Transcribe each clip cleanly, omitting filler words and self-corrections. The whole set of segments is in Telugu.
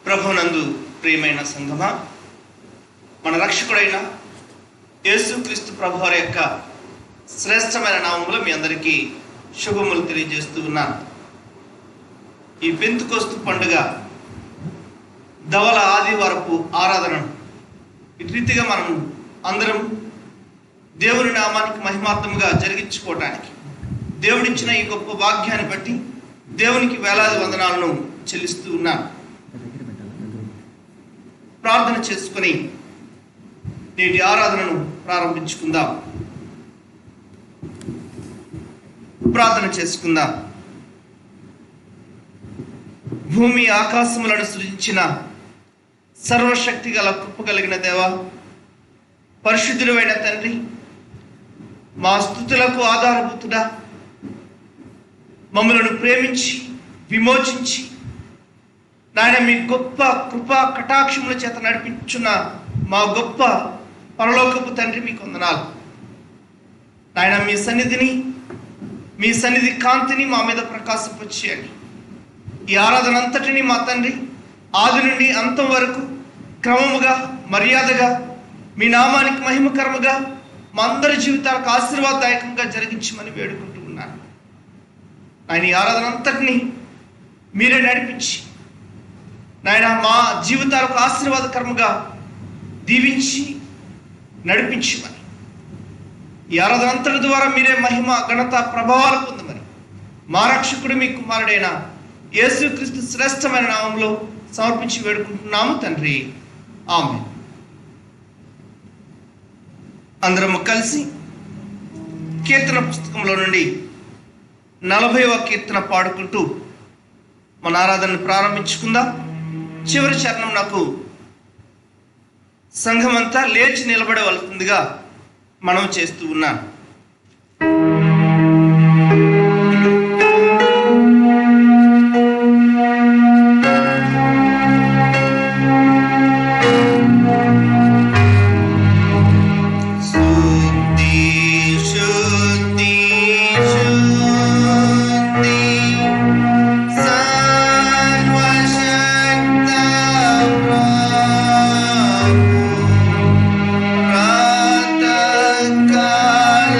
ప్రభునందు ప్రియమైన సంఘమా, మన రక్షకుడైన యేసుక్రీస్తు ప్రభువారి యొక్క శ్రేష్టమైన నామములో మీ అందరికీ శుభములు తెలియజేస్తూ ఉన్నాను. ఈ పెంతుకొస్తు పండుగ ధవల ఆదివారపు ఆరాధనను ఇటు రీతిగా మనం అందరం దేవుని నామానికి మహిమార్థముగా జరిగించుకోవటానికి దేవుడిచ్చిన ఈ గొప్ప భాగ్యాన్ని బట్టి దేవునికి వేలాది వందనాలను చెల్లిస్తూ ఉన్నాను. ప్రార్థన చేసుకుని నేటి ఆరాధనను ప్రారంభించుకుందాం. ప్రార్థన చేసుకుందాం. భూమి ఆకాశములను సృజించిన సర్వశక్తి గల కృప కలిగిన దేవా, పరిశుద్ధుడైన తండ్రి, మా స్తుతులకు ఆధారభూతుడా, మమ్మలను ప్రేమించి విమోచించి నాయన మీ గొప్ప కృపా కటాక్షముల చేత నడిపించున్న మా గొప్ప పరలోకపు తండ్రి, మీకు వందనాలు నాయన. మీ సన్నిధి కాంతిని మా మీద ప్రకాశింపచేయండి. ఈ ఆరాధన అంతటిని మా తండ్రి ఆది నుండి అంతం వరకు క్రమముగా మర్యాదగా మీ నామానికి మహిమకరముగా మా అందరి జీవితాలకు ఆశీర్వాదదాయకంగా జరిగించమని వేడుకుంటూ ఉన్నాను. ఆయన ఈ ఆరాధన అంతటిని మీరే నడిపించి నాయన మా జీవితాలకు ఆశీర్వాదకరముగా దీవించి నడిపించమని, ఈ ఆరాధన అంతటి ద్వారా మీరే మహిమ ఘనత ప్రభావాలు పొందమని మా రక్షకుడు మీ కుమారుడైన యేసుక్రీస్తు శ్రేష్టమైన నామంలో సమర్పించి వేడుకుంటున్నాము తండ్రి, ఆమేన్. అందరము కలిసి కీర్తన పుస్తకంలో నుండి 40వ కీర్తన పాడుకుంటూ మన ఆరాధనను ప్రారంభించుకుందాం. చివరి చరణం నాకు సంఘమంతా లేచి నిలబడవలసిందిగా మనం చేస్తూ ఉన్నాను. God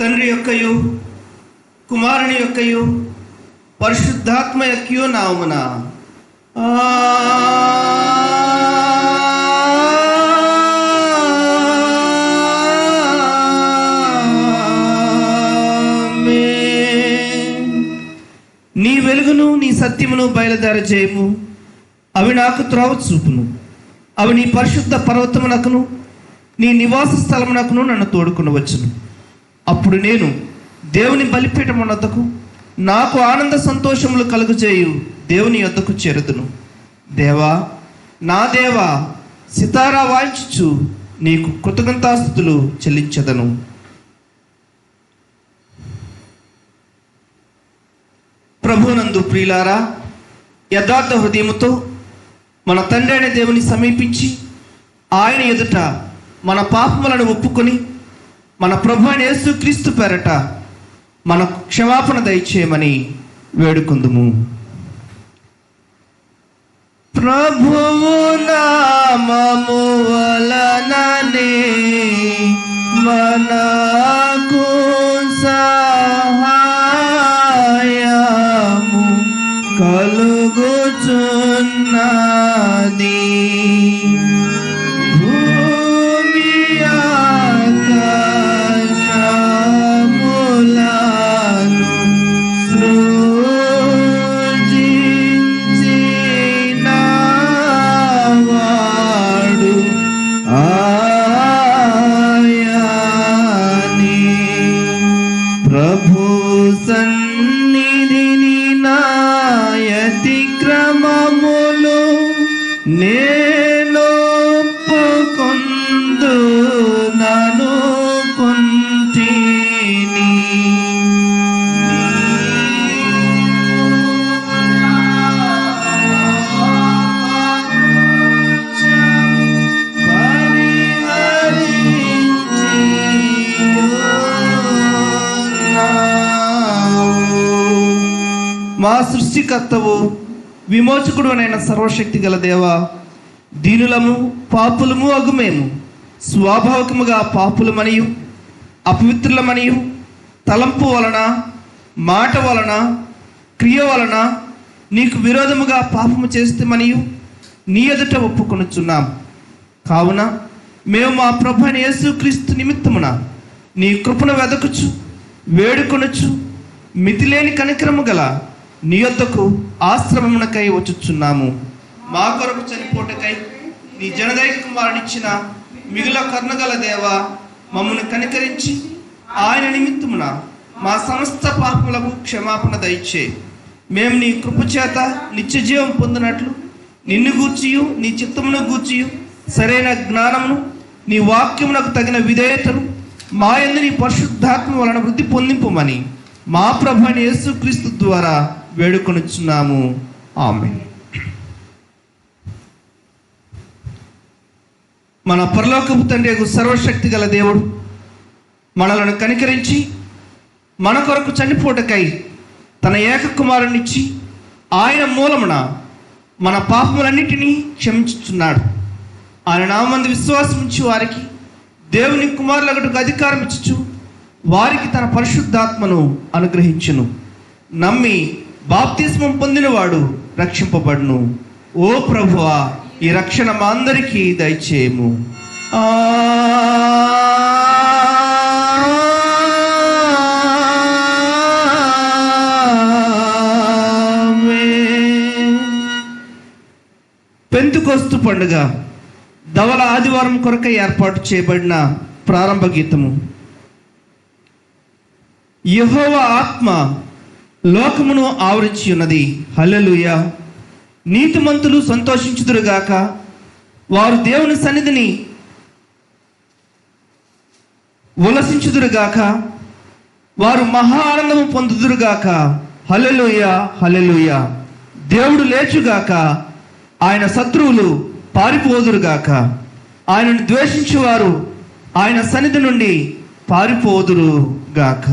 తండ్రి యొక్కయు కుమారుని యొక్కయు పరిశుద్ధాత్మ యొక్కయు నామమున నీ వెలుగును నీ సత్యమును బయలుదేర చేయము. అవి నాకు త్రోవ చూపును. అవి నీ పరిశుద్ధ పర్వతమునకును నీ నివాస స్థలమునకును నన్ను తోడుకునవచ్చును. అప్పుడు నేను దేవుని బలిపీఠమునొద్దకు నాకు ఆనంద సంతోషములు కలుగజేయు దేవుని యొద్దకు చేరుదును. దేవా, నా దేవా, సితారా వాయించుచు నీకు కృతజ్ఞతాస్తుతులు చెల్లించదను. ప్రభునందు ప్రియులారా, యథార్థ హృదయముతో మన తండ్రి అయిన దేవుని సమీపించి ఆయన ఎదుట మన పాపములను ఒప్పుకొని మన ప్రభు అయిన యేసుక్రీస్తు పేరట మన క్షమాపణ దయచేయమని వేడుకుందుము. ప్రభువు నామము వలననే మనకు సహాయము కలుగుచున్నది. భూమి ఆకాశములను సృజించిన వాడు ఆయనే. ప్రభు సన్నిధిని నాయతిక్రమములు నేను ఒప్పుకొందునను కొంటిని. మా సృష్టికర్తవు విమోచకుడు అయిన సర్వశక్తి గల దేవా, దీనులము పాపులము అగుమేము. స్వాభావికముగా పాపులమనియు అపవిత్రులమనియు తలంపు వలన మాట వలన క్రియ వలన నీకు విరోధముగా పాపము చేస్తామనియు నీ ఎదుట ఒప్పుకొనుచున్నాం. కావున మేము మా ప్రభు అయిన యేసుక్రీస్తు నిమిత్తమున నీ కృపను వెదకుచు వేడుకొనుచు మితిలేని కనికరము గల నీ యొద్దకు ఆశ్రమమునకై వచ్చుచున్నాము. మా కొరకు చనిపోటకై నీ జనదైక కుమారునిచ్చిన మిగుల కరుణగల దేవా, మమ్మల్ని కనికరించి ఆయన నిమిత్తమున మా సమస్త పాపములకు క్షమాపణ దయచే. మేము నీ కృపచేత నిత్య జీవం పొందినట్లు నిన్ను గూర్చియు నీ చిత్తమును గూర్చియు సరైన జ్ఞానమును నీ వాక్యమునకు తగిన విధేయతను మా యందు నీ పరిశుద్ధాత్మ వలన వృద్ధి పొందింపుమని మా ప్రభు అయిన యేసుక్రీస్తు ద్వారా వేడుకొనుచున్నాము. ఆమేన్. మన పరలోకపు తండ్రి సర్వశక్తి గల దేవుడు మనలను కనికరించి మన కొరకు చనిపోటకై తన ఏక కుమారునిచ్చి ఆయన మూలమున మన పాపములన్నిటినీ క్షమించుచున్నాడు. ఆయన నామందు విశ్వాసం ఉంచి వారికి దేవుని కుమారులగుటకు అధికారం ఇచ్చుచు వారికి తన పరిశుద్ధాత్మను అనుగ్రహించును. నమ్మి బాప్తిస్మం పొందినవాడు రక్షింపబడును. ఓ ప్రభువా, ఈ రక్షణ మా అందరికీ దయచేయము. పెంతుకోస్తు పండుగ ధవల ఆదివారం కొరకై ఏర్పాటు చేయబడిన ప్రారంభ గీతము. యెహోవా ఆత్మ లోకమును ఆవరించి ఉన్నది. హల్లెలూయా. నీతిమంతులు సంతోషించుదురుగాక, వారు దేవుని సన్నిధిని ఉల్లసించుదురుగాక, వారు మహా ఆనందము పొందుదురుగాక. హల్లెలూయా, హల్లెలూయా. దేవుడు లేచుగాక, ఆయన శత్రువులు పారిపోదురుగాక. ఆయనను ద్వేషించువారు ఆయన సన్నిధి నుండి పారిపోదురుగాక.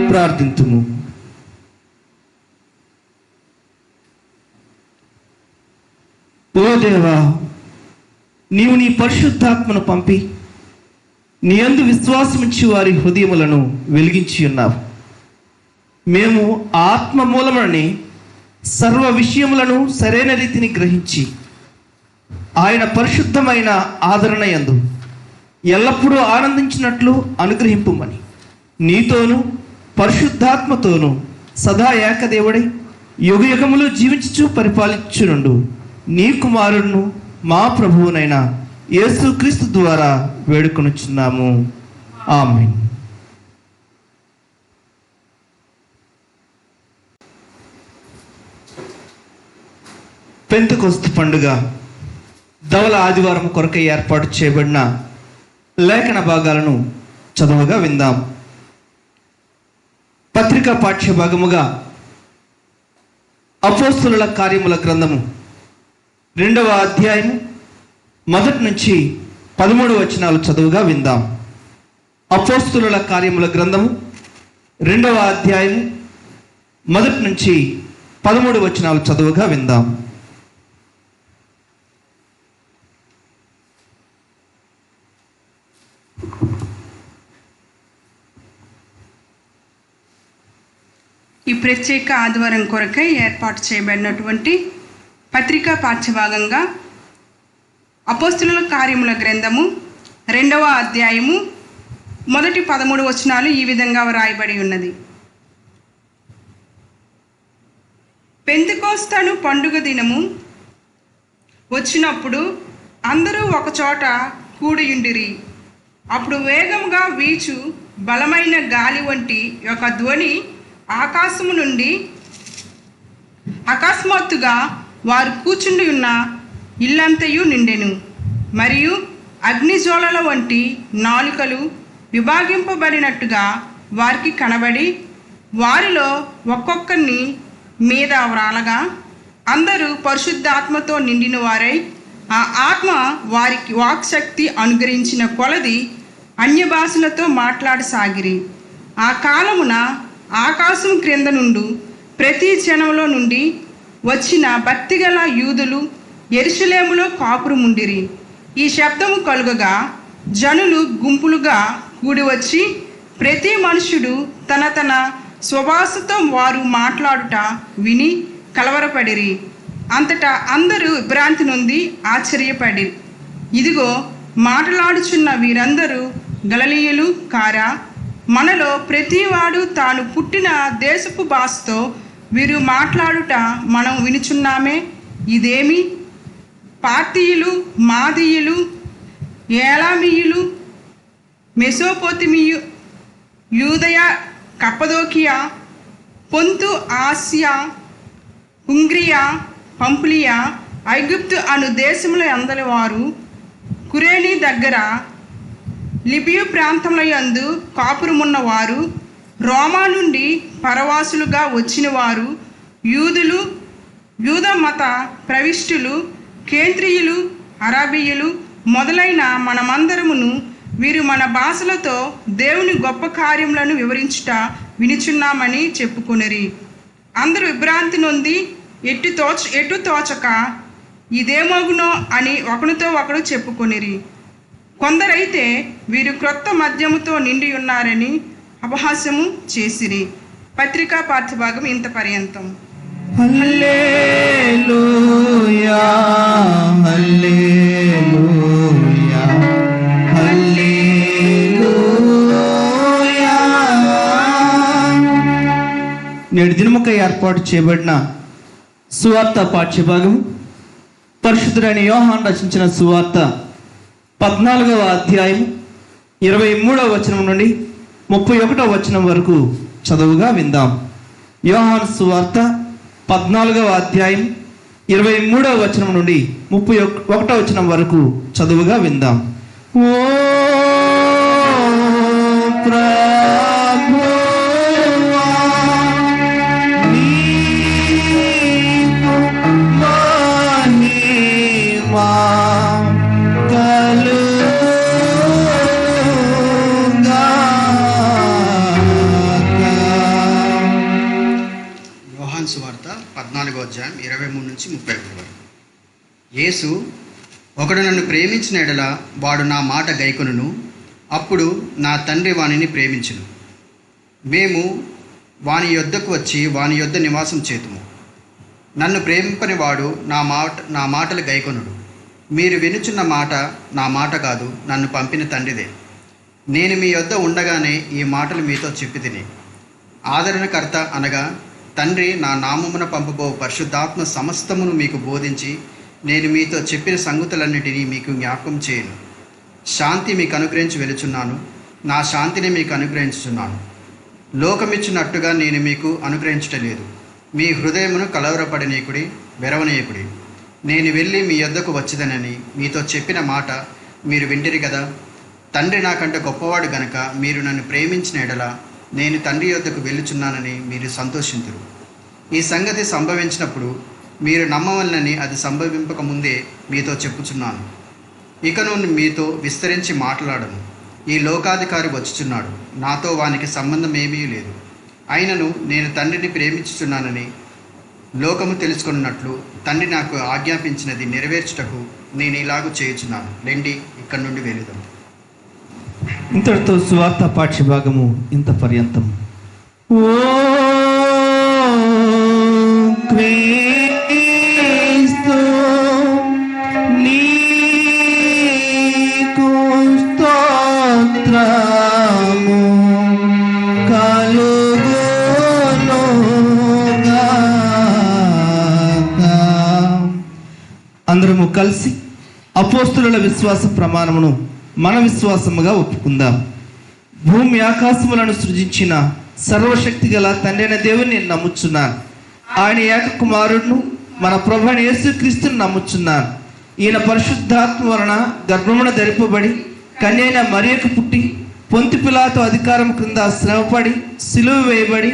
ప్రార్థింతుము. ఓ దేవా, నీవు నీ పరిశుద్ధాత్మను పంపి నీ యందు విశ్వాసముంచి వారి హృదయములను వెలిగించి ఉన్నావు. మేము ఆత్మ మూలమని సర్వ విషయములను సరైన రీతిని గ్రహించి ఆయన పరిశుద్ధమైన ఆదరణ యందు ఎల్లప్పుడూ ఆనందించినట్లు అనుగ్రహింపుమని నీతోనూ పరిశుద్ధాత్మతోనూ సదా ఏకదేవుడై యుగయుగములు జీవించుచు పరిపాలించునుండు నీ కుమారుడును మా ప్రభువునైన యేసుక్రీస్తు ద్వారా వేడుకొనుచున్నాము. ఆమేన్. పెంతెకొస్తు పండుగ ధవల ఆదివారం కొరకై ఏర్పాటు చేయబడిన లేఖన భాగాలను చదువుగా విందాం. పత్రికా పాఠ్య భాగముగా అపోస్తలుల కార్యముల గ్రంథము 2వ అధ్యాయము 1 నుంచి 13 వచనాలు చదువుగా విందాం. అపోస్తుల కార్యముల గ్రంథము 2వ అధ్యాయం 1 నుంచి 13 వచనాలు చదువుగా విందాం. ఈ ప్రత్యేక ఆదివారం కొరకై ఏర్పాటు చేయబడినటువంటి పత్రికా పాఠ్యభాగంగా అపోస్తుల కార్యముల గ్రంథము 2వ అధ్యాయము 13 వచనాలు ఈ విధంగా వ్రాయబడి ఉన్నది. పెంతెకోస్తు పండుగ దినము వచ్చినప్పుడు అందరూ ఒకచోట కూడియుండిరి. అప్పుడు వేగముగా వీచు బలమైన గాలి వంటి ఒక ధ్వని ఆకాశము నుండి అకస్మాత్తుగా వారు కూర్చుండి ఉన్న ఇల్లంతయు నిండెను. మరియు అగ్నిజ్వాలల వంటి నాలుకలు విభాగింపబడినట్టుగా వారికి కనబడి వారిలో ఒక్కొక్కరిని మీద వ్రాలగా అందరూ పరిశుద్ధాత్మతో నిండిన వారై ఆ ఆత్మ వారికి వాక్శక్తి అనుగ్రహించిన కొలది అన్య భాషలతో మాట్లాడసాగిరి. ఆ కాలమున ఆకాశం క్రింద నుండి ప్రతి జనంలో నుండి వచ్చిన భక్తిగల యూదులు యెరూషలేములో కాపురముండిరి. ఈ శబ్దము కలుగగా జనులు గుంపులుగా కూడి వచ్చి ప్రతి మనుషుడు తన తన స్వభాషతో వారు మాట్లాడుట విని కలవరపడిరి. అంతటా అందరూ విభ్రాంతి నొంది ఆశ్చర్యపడి, ఇదిగో మాట్లాడుచున్న వీరందరూ గలిలయులు కారా? మనలో ప్రతివాడు తాను పుట్టిన దేశపు భాషతో వీరు మాట్లాడుట మనం వినుచున్నామే. ఇదేమి? పార్తీయులు, మాదీయులు, ఏలామీయులు, మెసోపోతమియు, యూదయ, కప్పదోకియా, పొంతు, ఆసియా, హుంగ్రియా, పంపులియా, ఐగుప్తు అను దేశముల అందరి వారు, కురేని దగ్గర లిబియు ప్రాంతముల యందు కాపురమున్న వారు, రోమా నుండి పరవాసులుగా వచ్చిన వారు, యూదులు, యూద మత ప్రవిష్టులు, కేంద్రీయులు, అరబీయులు మొదలైన మనమందరమును వీరు మన భాషలతో దేవుని గొప్ప కార్యములను వివరించుట వినుచున్నామని చెప్పుకొనిరి. అందరూ విభ్రాంతి నొంది ఎటు తోచక ఇదేమగునో అని ఒకరితో ఒకడు చెప్పుకొనిరి. కొందరైతే వీరు క్రొత్త మద్యముతో నిండి ఉన్నారని అపహాస్యము చేసిరి. పత్రికా పాఠ్యభాగం ఇంత పర్యంతం. హల్లెలూయా, హల్లెలూయా, హల్లెలూయా. నేడు దినముకై ఏర్పాటు చేయబడిన సువార్త పాఠ్యభాగం పరిశుద్ధుడైన యోహాను రచించిన సువార్త 14వ అధ్యాయం 23వ వచనం నుండి 31వ వచనం వరకు చదువుగా విందాం. యోహాను సువార్త 14వ అధ్యాయం 23వ వచనం నుండి 31వ వచనం వరకు చదువుగా విందాం. ఓ ప్రభువా, నీకు మహిమ యోహాను సువార్త 14వ అధ్యాయం 23 నుంచి 31 వరకు. యేసు, ఒకడు నన్ను ప్రేమించిన ఎడల వాడు నా మాట గైకొనును, అప్పుడు నా తండ్రి వానిని ప్రేమించును. మేము వాని యొద్దకు వచ్చి వాని యొద్ద నివాసం చేతుము. నన్ను ప్రేమింపని వాడు నా మాటలు గైకొనుడు. మీరు వినుచున్న మాట నా మాట కాదు, నన్ను పంపిన తండ్రిదే. నేను మీ యొద్ద ఉండగానే ఈ మాటలు మీతో చెప్పితిని. ఆదరణకర్త అనగా తండ్రి నా నామమున పంపబో పరిశుద్ధాత్మ సమస్తమును మీకు బోధించి నేను మీతో చెప్పిన సంగతులన్నిటినీ మీకు జ్ఞాపకం చేయను. శాంతి మీకు అనుగ్రహించి వెలుచున్నాను, నా శాంతిని మీకు అనుగ్రహించుచున్నాను. లోకమిచ్చినట్టుగా నేను మీకు అనుగ్రహించటలేదు. మీ హృదయమును కలవరపడనీకుడి, వెరవనీయకుడి. నేను వెళ్ళి మీ యొద్దకు వచ్చిదనని మీతో చెప్పిన మాట మీరు వింటిరి కదా. తండ్రి నాకంటే గొప్పవాడు గనక మీరు నన్ను ప్రేమించిన ఎడల నేను తండ్రి యొద్దకు వెళ్ళుచున్నానని మీరు సంతోషింతురు. ఈ సంగతి సంభవించినప్పుడు మీరు నమ్మవలనని అది సంభవింపక ముందే మీతో చెప్పుచున్నాను. ఇకను మీతో విస్తరించి మాట్లాడను, ఈ లోకాధికారి వచ్చుచున్నాడు, నాతో వానికి సంబంధం ఏమీ లేదు. అయినను నేను తండ్రిని ప్రేమించుచున్నానని లోకము తెలుసుకున్నట్లు తండ్రి నాకు ఆజ్ఞాపించినది నెరవేర్చుటకు నేను ఇలాగూ చేయుచున్నాను. రండి, ఇక్కడి నుండి వెళుదాం. ఇంతటితో సువార్త పాఠ్యభాగము ఇంత పర్యంతం. ఓ క్రీస్తు నీకు స్తోత్రము కలుగునుగాక. అందరము కలిసి అపోస్తుల విశ్వాస ప్రమాణమును మన విశ్వాసముగా ఒప్పుకుందాం. భూమి ఆకాశములను సృజించిన సర్వశక్తి గల తండ్రి అయిన దేవుని నేను నమ్ముచున్నాను. ఆయన ఏక కుమారుడును మన ప్రభు అయిన యేసుక్రీస్తును నమ్ముచున్నాను. ఈయన పరిశుద్ధాత్మ వలన గర్భమున ధరింపబడి కన్యైన మరియకు పుట్టి పొంతి పిలాతు అధికారం క్రింద శ్రమపడి సిలువ వేయబడి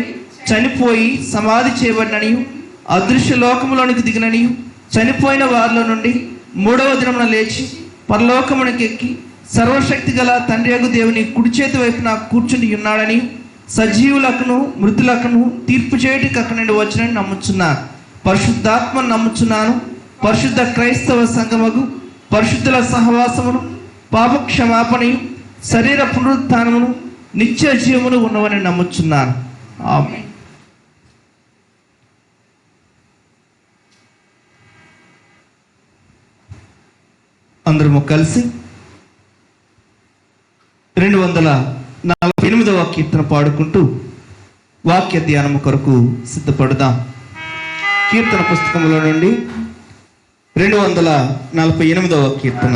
చనిపోయి సమాధి చేయబడిననియు అదృశ్య లోకములోనికి దిగిననియు చనిపోయిన వారిలో నుండి 3వ దినమున లేచి పరలోకమునికి ఎక్కి సర్వశక్తి గల తండ్రి యగు దేవుని కుడి చేతి వైపున కూర్చుని ఉన్నాడని సజీవులకును మృతులకును తీర్పు చేయటికి అక్కడి నుండి వచ్చినని నమ్ముచున్నాను. పరిశుద్ధాత్మను నమ్ముచున్నాను. పరిశుద్ధ క్రైస్తవ సంఘముగు పరిశుద్ధుల సహవాసమును పాప క్షమాపణయు శరీర పునరుత్థానమును నిత్య జీవమును ఉన్నవని నమ్ముచున్నాను. ఆమేన్. అందరము కలిసి 248వ కీర్తన పాడుకుంటూ వాక్య ధ్యానము కొరకు సిద్ధపడదాం. కీర్తన పుస్తకంలో నుండి 248వ కీర్తన.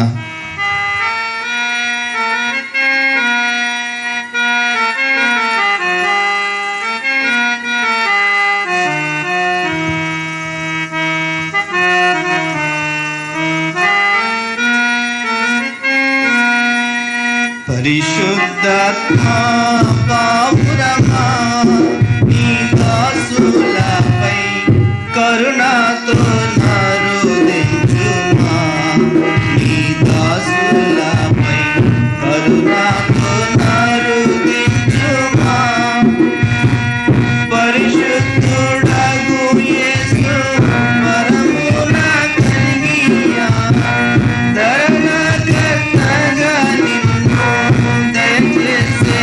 పరిశుద్ధాత్మా పావురమా నీ దాసులపై కరుణతో నరుదించుమా. నీ దాసులపై కరుణతో నరుదించుమా. పరిశుద్ధుడగు యేసు వరమున కలిగియా ధరణకర్తగా నిన్ను దయచేసే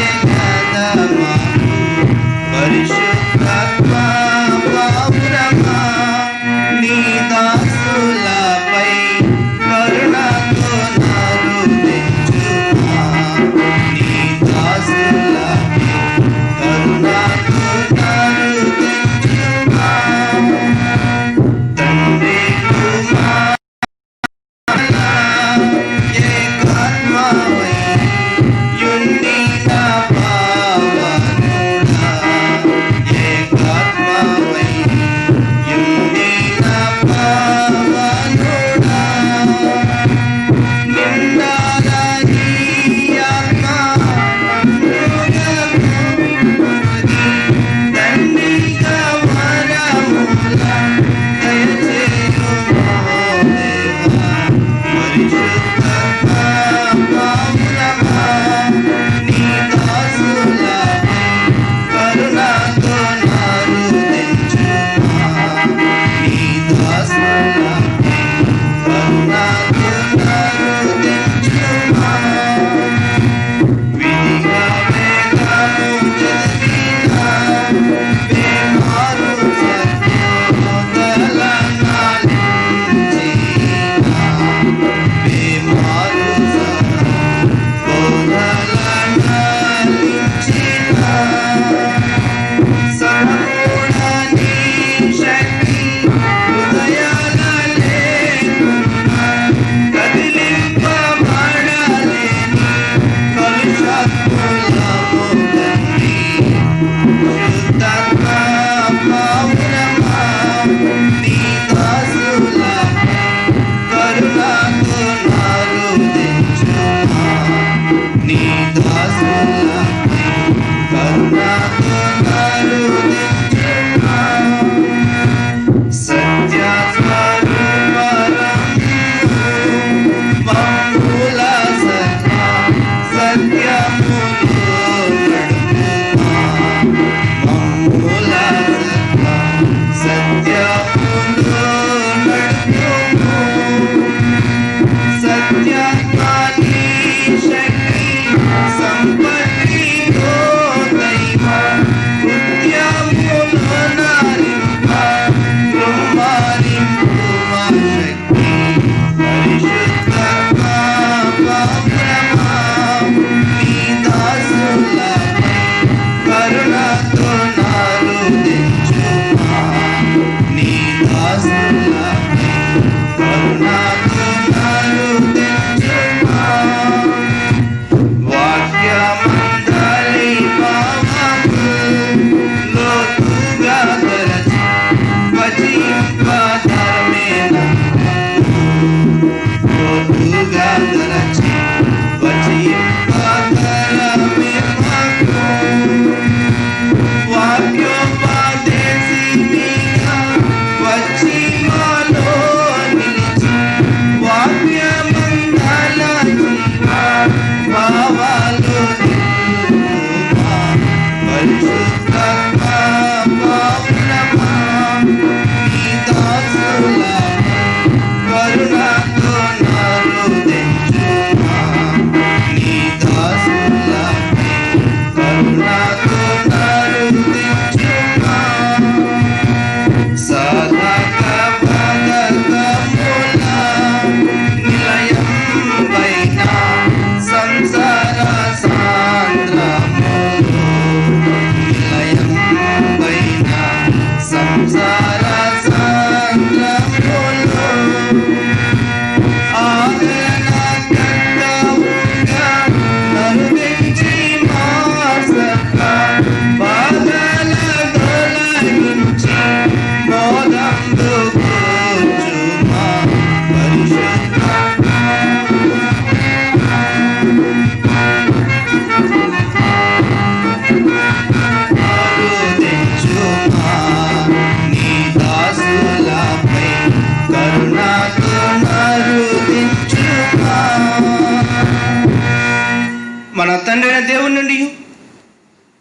మన తండ్రి అయిన దేవుని నుండి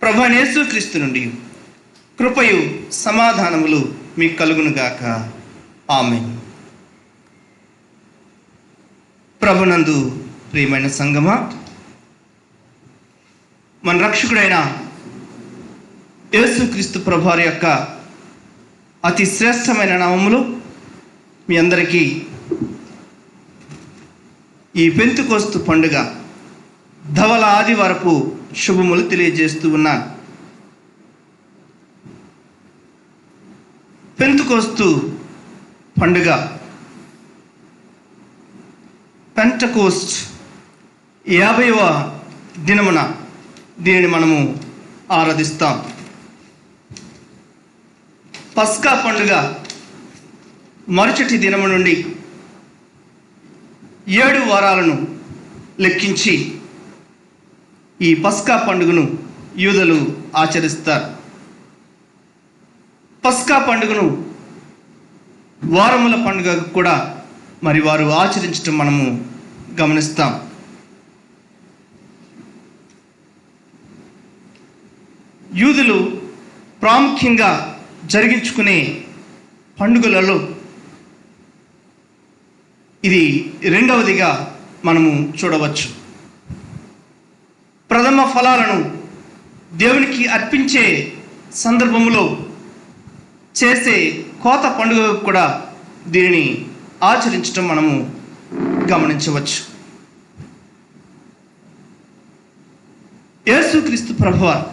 ప్రభువైన యేసుక్రీస్తు నుండి కృపయు సమాధానములు మీకు కలుగునుగాక. ఆమేన్. ప్రభునందు ప్రియమైన సంగమా, మన రక్షకుడైన యేసుక్రీస్తు ప్రభువారి యొక్క అతి శ్రేష్టమైన నామములో మీ అందరికీ ఈ పెంతెకోస్తు పండుగ ధవల ఆదివారపు శుభములు తెలియజేస్తూ ఉన్నాను. పెంతెకోస్తు పండుగ, పెంటెకోస్ట్ 50వ దినమున దీనిని మనము ఆరాధిస్తాం. పస్కా పండుగ మరుసటి దినము నుండి 7 వారాలను లెక్కించి ఈ పస్కా పండుగను యూదులు ఆచరిస్తారు. పస్కా పండుగను వారముల పండుగ కూడా మరి వారు ఆచరించడం మనము గమనిస్తాం. యూదులు ప్రాముఖ్యంగా జరిగించుకునే పండుగలలో ఇది రెండవదిగా మనము చూడవచ్చు. ప్రథమ ఫలాలను దేవునికి అర్పించే సందర్భంలో చేసే కోత పండుగ కూడా దీనిని ఆచరించడం మనము గమనించవచ్చు. యేసుక్రీస్తు ప్రభువారు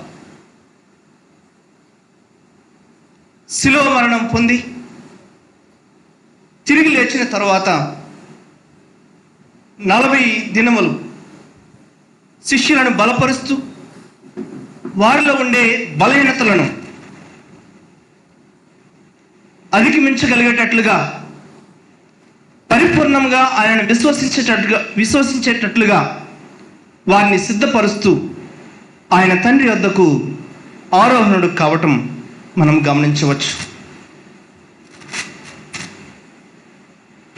శిలువ మరణం పొంది తిరిగి లేచిన తరువాత 40 దినములు శిష్యులను బలపరుస్తూ వారిలో ఉండే బలహీనతలను అధిగమించగలిగేటట్లుగా పరిపూర్ణంగా ఆయనను విశ్వసించేటట్లుగా వారిని సిద్ధపరుస్తూ ఆయన తండ్రి వద్దకు ఆరోహణుడు కావటం మనం గమనించవచ్చు.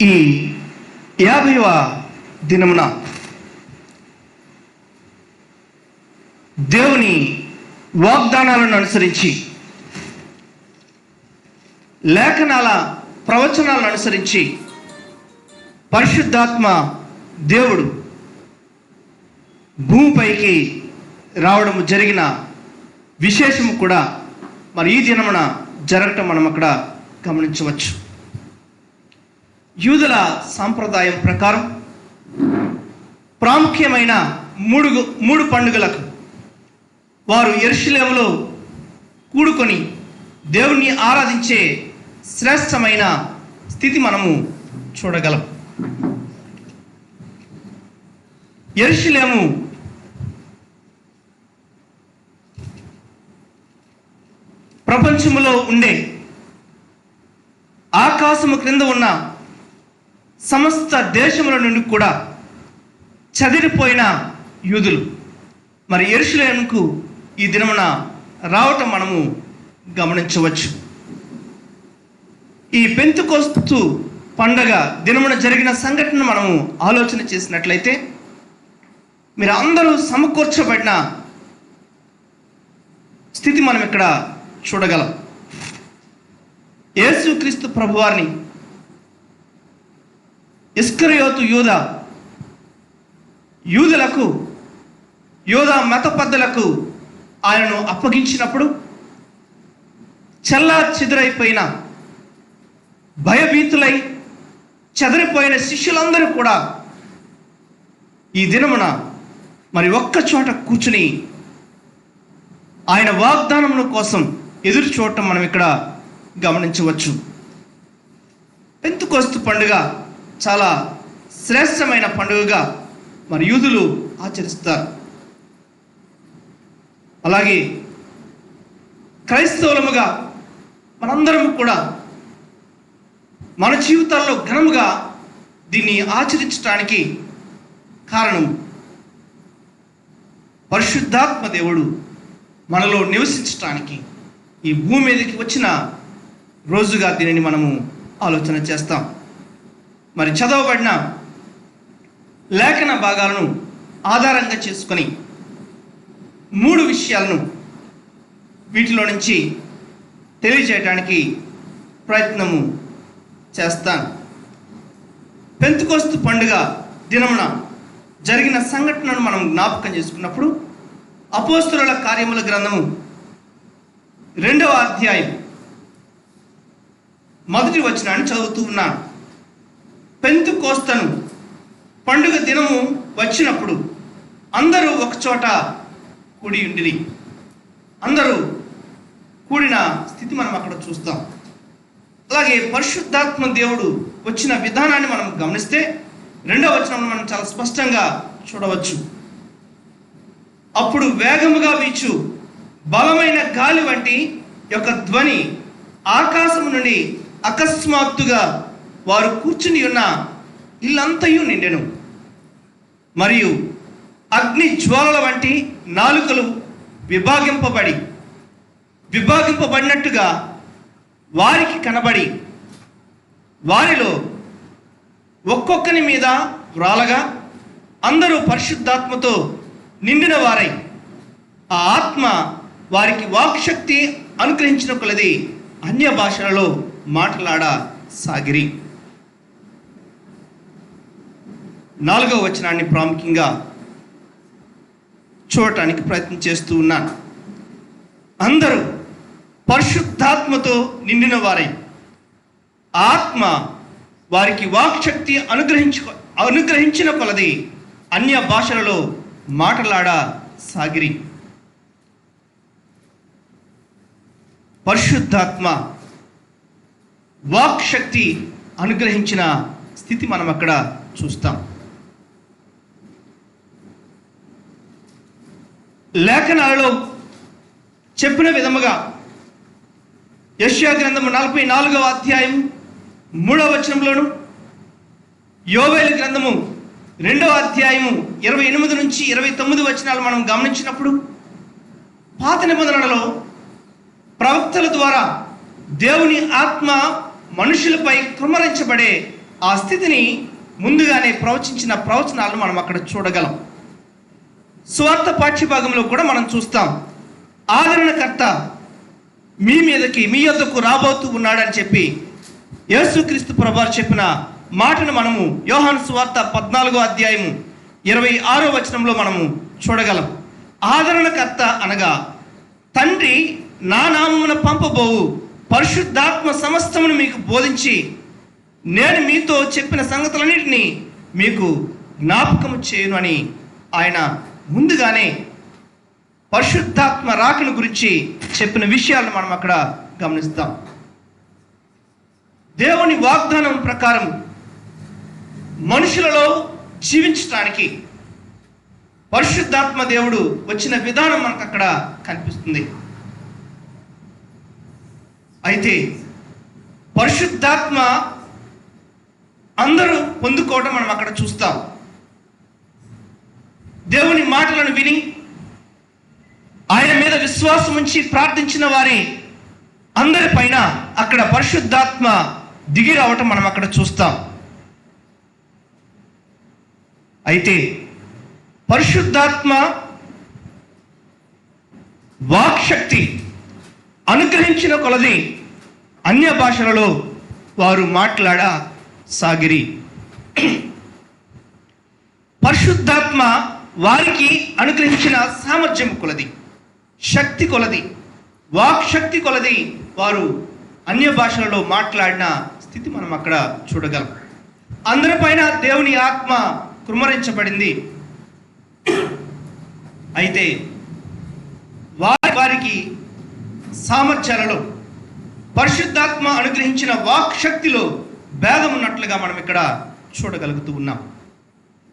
ఈ 50వ దినమున దేవుని వాగ్దానాలను అనుసరించి, లేఖనాల ప్రవచనాలను అనుసరించి పరిశుద్ధాత్మ దేవుడు భూమిపైకి రావడం జరిగిన విశేషము కూడా మరి ఈ దినమున జరగటం మనం అక్కడ గమనించవచ్చు. యూదుల సాంప్రదాయం ప్రకారం ప్రాముఖ్యమైన మూడు పండుగలకు వారు యెరూషలేములో కూడుకొని దేవుణ్ణి ఆరాధించే శ్రేష్టమైన స్థితి మనము చూడగలం. యెరూషలేము ప్రపంచములో ఉండే ఆకాశము క్రింద ఉన్న సమస్త దేశముల నుండి కూడా చెదిరిపోయిన యూదులు మరి యెరూషలేముకు ఈ దినమున రావటం మనము గమనించవచ్చు. ఈ పెంతెకోస్తు పండగ దినమున జరిగిన సంఘటన మనము ఆలోచన చేసినట్లయితే, మీరు అందరూ సమకూర్చబడిన స్థితి మనం ఇక్కడ చూడగలం. యేసుక్రీస్తు ప్రభువారిని ఇస్కరియోతు యూదులకు యూదా మత పెద్దలకు ఆయనను అప్పగించినప్పుడు చల్లా చెదురైపోయిన, భయభీతులై చెదరిపోయిన శిష్యులందరూ కూడా ఈ దినమున మరి ఒక్క చోట కూర్చుని ఆయన వాగ్దానముల కోసం ఎదురు చూడటం మనం ఇక్కడ గమనించవచ్చు. పెంతెకోస్తు పండుగ చాలా శ్రేష్టమైన పండుగగా మరి యూదులు ఆచరిస్తారు. అలాగే క్రైస్తవులముగా మనందరం కూడా మన జీవితాల్లో ఘనముగా దీన్ని ఆచరించడానికి కారణం పరిశుద్ధాత్మ దేవుడు మనలో నివసించడానికి ఈ భూమి మీదకి వచ్చిన రోజుగా దీనిని మనము ఆలోచన చేస్తాం. మరి చదవబడిన లేఖన భాగాలను ఆధారంగా చేసుకొని 3 విషయాలను వీటిలో నుంచి తెలియజేయడానికి ప్రయత్నము చేస్తాను. పెంతెకోస్తు పండుగ దినమున జరిగిన సంఘటనను మనం జ్ఞాపకం చేసుకున్నప్పుడు అపోస్తలుల కార్యముల గ్రంథము 2వ అధ్యాయం 1వ వచనాన్ని చదువుతూ ఉన్నాను. పెంతెకోస్తను పండుగ దినము వచ్చినప్పుడు అందరూ ఒకచోట కూడి ఉండిరి. అందరూ కూడిన స్థితి మనం అక్కడ చూస్తాం. అలాగే పరిశుద్ధాత్మ దేవుడు వచ్చిన విధానాన్ని మనం గమనిస్తే 2వ వచనం మనం చాలా స్పష్టంగా చూడవచ్చు. అప్పుడు వేగముగా వీచు బలమైన గాలి వంటి యొక్క ధ్వని ఆకాశము నుండి అకస్మాత్తుగా వారు కూర్చుని ఉన్న ఇల్లంతయు నిండెను. మరియు అగ్ని జ్వాలల వంటి నాలుకలు విభాగింపబడినట్టుగా వారికి కనబడి వారిలో ఒక్కొక్కని మీద వ్రాలగా అందరూ పరిశుద్ధాత్మతో నిండిన వారై ఆ ఆత్మ వారికి వాక్శక్తి అనుగ్రహించిన కొలది అన్య భాషలలో మాట్లాడసాగిరి. 4వ వచనాన్ని ప్రాముఖ్యంగా చూడటానికి ప్రయత్నం చేస్తూ ఉన్నాను. అందరూ పరిశుద్ధాత్మతో నిండిన వారై ఆత్మ వారికి వాక్శక్తి అనుగ్రహించిన కొలది అన్య భాషలలో మాట్లాడసాగిరి. పరిశుద్ధాత్మ వాక్శక్తి అనుగ్రహించిన స్థితి మనం అక్కడ చూస్తాం. లేఖనాలలో చెప్పిన విధముగా యెషయా గ్రంథము 44వ అధ్యాయం 3వ వచనంలోను, యోవేలు గ్రంథము 2వ అధ్యాయము 28 నుంచి 29 వచనాలు మనం గమనించినప్పుడు పాత నిబంధనలలో ప్రవక్తల ద్వారా దేవుని ఆత్మ మనుషులపై కుమ్మరించబడే ఆ స్థితిని ముందుగానే ప్రవచించిన ప్రవచనాలను మనం అక్కడ చూడగలం. సువార్త పాఠ్యభాగంలో కూడా మనం చూస్తాం. ఆదరణకర్త మీ యొద్దకు రాబోతూ ఉన్నాడని చెప్పి యేసుక్రీస్తు ప్రభువారు చెప్పిన మాటను మనము యోహాను సువార్త 14వ అధ్యాయము 26వ వచనంలో మనము చూడగలం. ఆదరణకర్త అనగా తండ్రి నా నామమున పంపబోవు పరిశుద్ధాత్మ సమస్తమును మీకు బోధించి నేను మీతో చెప్పిన సంగతులన్నిటినీ మీకు జ్ఞాపకము చేయను అని ఆయన ముందుగానే పరిశుద్ధాత్మ రాకను గురించి చెప్పిన విషయాలను మనం అక్కడ గమనిస్తాం. దేవుని వాగ్దానం ప్రకారం మనుషులలో జీవించడానికి పరిశుద్ధాత్మ దేవుడు వచ్చిన విధానం మనకు అక్కడ కనిపిస్తుంది. అయితే పరిశుద్ధాత్మ అందరూ పొందుకోవడం మనం అక్కడ చూస్తాం. దేవుని మాటలను విని ఆయన మీద విశ్వాసం ఉంచి ప్రార్థించిన వారి అందరిపైన అక్కడ పరిశుద్ధాత్మ దిగి రావటం మనం అక్కడ చూస్తాం. అయితే పరిశుద్ధాత్మ వాక్శక్తి అనుగ్రహించిన కొలది అన్య భాషలలో వారు మాట్లాడసాగిరి. పరిశుద్ధాత్మ వారికి అనుగ్రహించిన సామర్థ్యం కొలది, శక్తి కొలది, వాక్శక్తి కొలది వారు అన్య భాషలలో మాట్లాడిన స్థితి మనం అక్కడ చూడగలం. అందరిపైన దేవుని ఆత్మ కుమ్మరించబడింది. అయితే వారికి సామర్థ్యాలలో పరిశుద్ధాత్మ అనుగ్రహించిన వాక్శక్తిలో భేదం ఉన్నట్లుగా మనం ఇక్కడ చూడగలుగుతూ ఉన్నాం.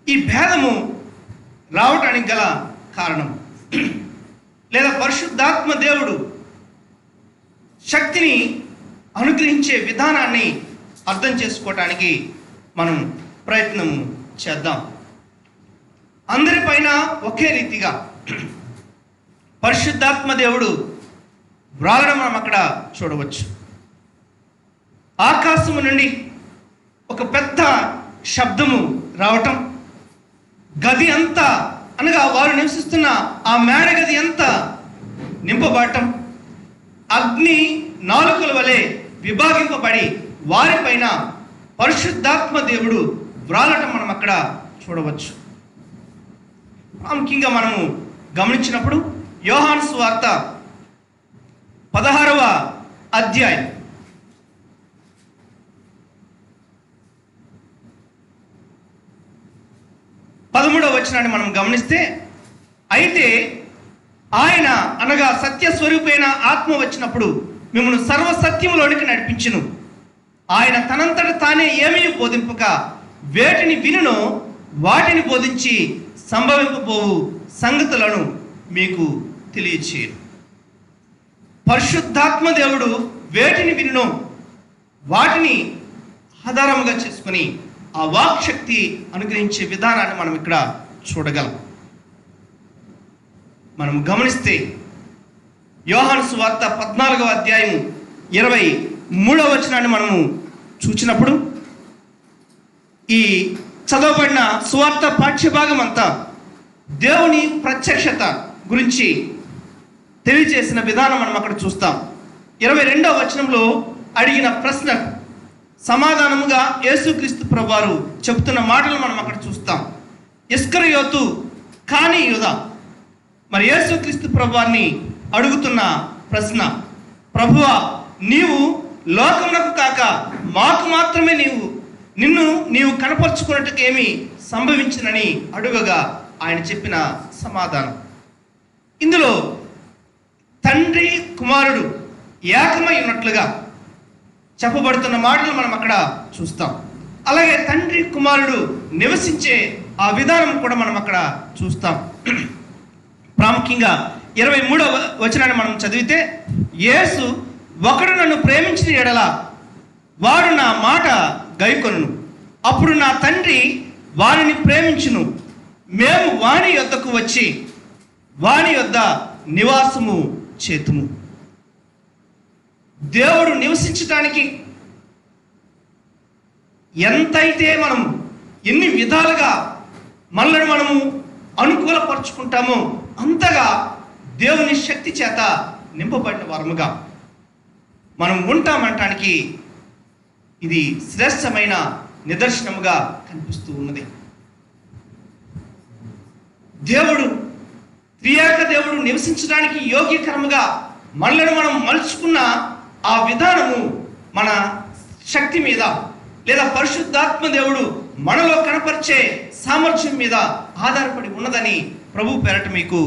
ఈ భేదము రావటానికి గల కారణం లేదా పరిశుద్ధాత్మ దేవుడు శక్తిని అనుగ్రహించే విధానాన్ని అర్థం చేసుకోవటానికి మనం ప్రయత్నం చేద్దాం. అందరిపైన ఒకే రీతిగా పరిశుద్ధాత్మ దేవుడు వ్రాలడం మనం అక్కడ చూడవచ్చు. ఆకాశము నుండి ఒక పెద్ద శబ్దము రావటం, గది అంతా అనగా వారు నివసిస్తున్న ఆ మేడ గది అంతా నింపబడటం, అగ్ని నాలుకల వలె విభాగింపబడి వారిపైన పరిశుద్ధాత్మ దేవుడు వ్రాలటం మనం అక్కడ చూడవచ్చు. ప్రాముఖ్యంగా మనము గమనించినప్పుడు యోహాను సువార్త 16వ అధ్యాయం 13వ వచనాన్ని మనం గమనిస్తే, అయితే ఆయన అనగా సత్యస్వరూపైన ఆత్మ వచ్చినప్పుడు మిమ్మల్ని సర్వసత్యములోనికి నడిపించును. ఆయన తనంతట తానే ఏమీ బోధింపక వేటిని వినునో వాటిని బోధించి సంభవింపబోవు సంగతులను మీకు తెలియచేయను. పరిశుద్ధాత్మ దేవుడు వేటిని వినునో వాటిని ఆధారముగా చేసుకుని ఆ వాక్శక్తి అనుగ్రహించే విధానాన్ని మనం ఇక్కడ చూడగలం. మనం గమనిస్తే యోహాను సువార్త 14వ అధ్యాయం 23వ వచనాన్ని మనము చూచినప్పుడు ఈ చదవబడిన సువార్త పాఠ్యభాగం అంతా దేవుని ప్రత్యక్షత గురించి తెలియజేసిన విధానం మనం అక్కడ చూస్తాం. 22వ వచనంలో అడిగిన ప్రశ్నకు సమాధానముగా యేసుక్రీస్తు ప్రభువారు చెబుతున్న మాటలు మనం అక్కడ చూస్తాం. ఇస్కరియోతు కాని యూదా మరి యేసుక్రీస్తు ప్రభువారిని అడుగుతున్న ప్రశ్న, ప్రభువా, నీవు లోకమునకు కాక మాకు మాత్రమే నిన్ను కనపరుచుకున్నట్టుకు ఏమి సంభవించినని అడుగగా ఆయన చెప్పిన సమాధానం. ఇందులో తండ్రి కుమారుడు ఏకమై ఉన్నట్లుగా చెప్పబడుతున్న మాటలు మనం అక్కడ చూస్తాం. అలాగే తండ్రి కుమారుడు నివసించే ఆ విధానం కూడా మనం అక్కడ చూస్తాం. ప్రాముఖ్యంగా 23వ వచనాన్ని మనం చదివితే, యేసు, ఒకడు నన్ను ప్రేమించిన ఎడల వాడు నా మాట గైకొనును, అప్పుడు నా తండ్రి వారిని ప్రేమించును, మేము వాని యొద్దకు వచ్చి వాని యొద్ద నివాసము చేతుము. దేవుడు నివసించటానికి ఎంతైతే మనం ఎన్ని విధాలుగా మనల్ని మనము అనుకూలపరుచుకుంటామో అంతగా దేవుని శక్తి చేత నింపబడిన వారముగా మనం ఉంటామంటానికి ఇది శ్రేష్టమైన నిదర్శనముగా కనిపిస్తూ ఉన్నది. దేవుడు, త్రియేక దేవుడు నివసించడానికి యోగ్యకరముగా మనలను మనం మలుచుకున్న ఆ విధానము మన శక్తి మీద లేదా పరిశుద్ధాత్మ దేవుడు మనలో కనపరిచే సామర్థ్యం మీద ఆధారపడి ఉన్నదని ప్రభు పేరట మీకు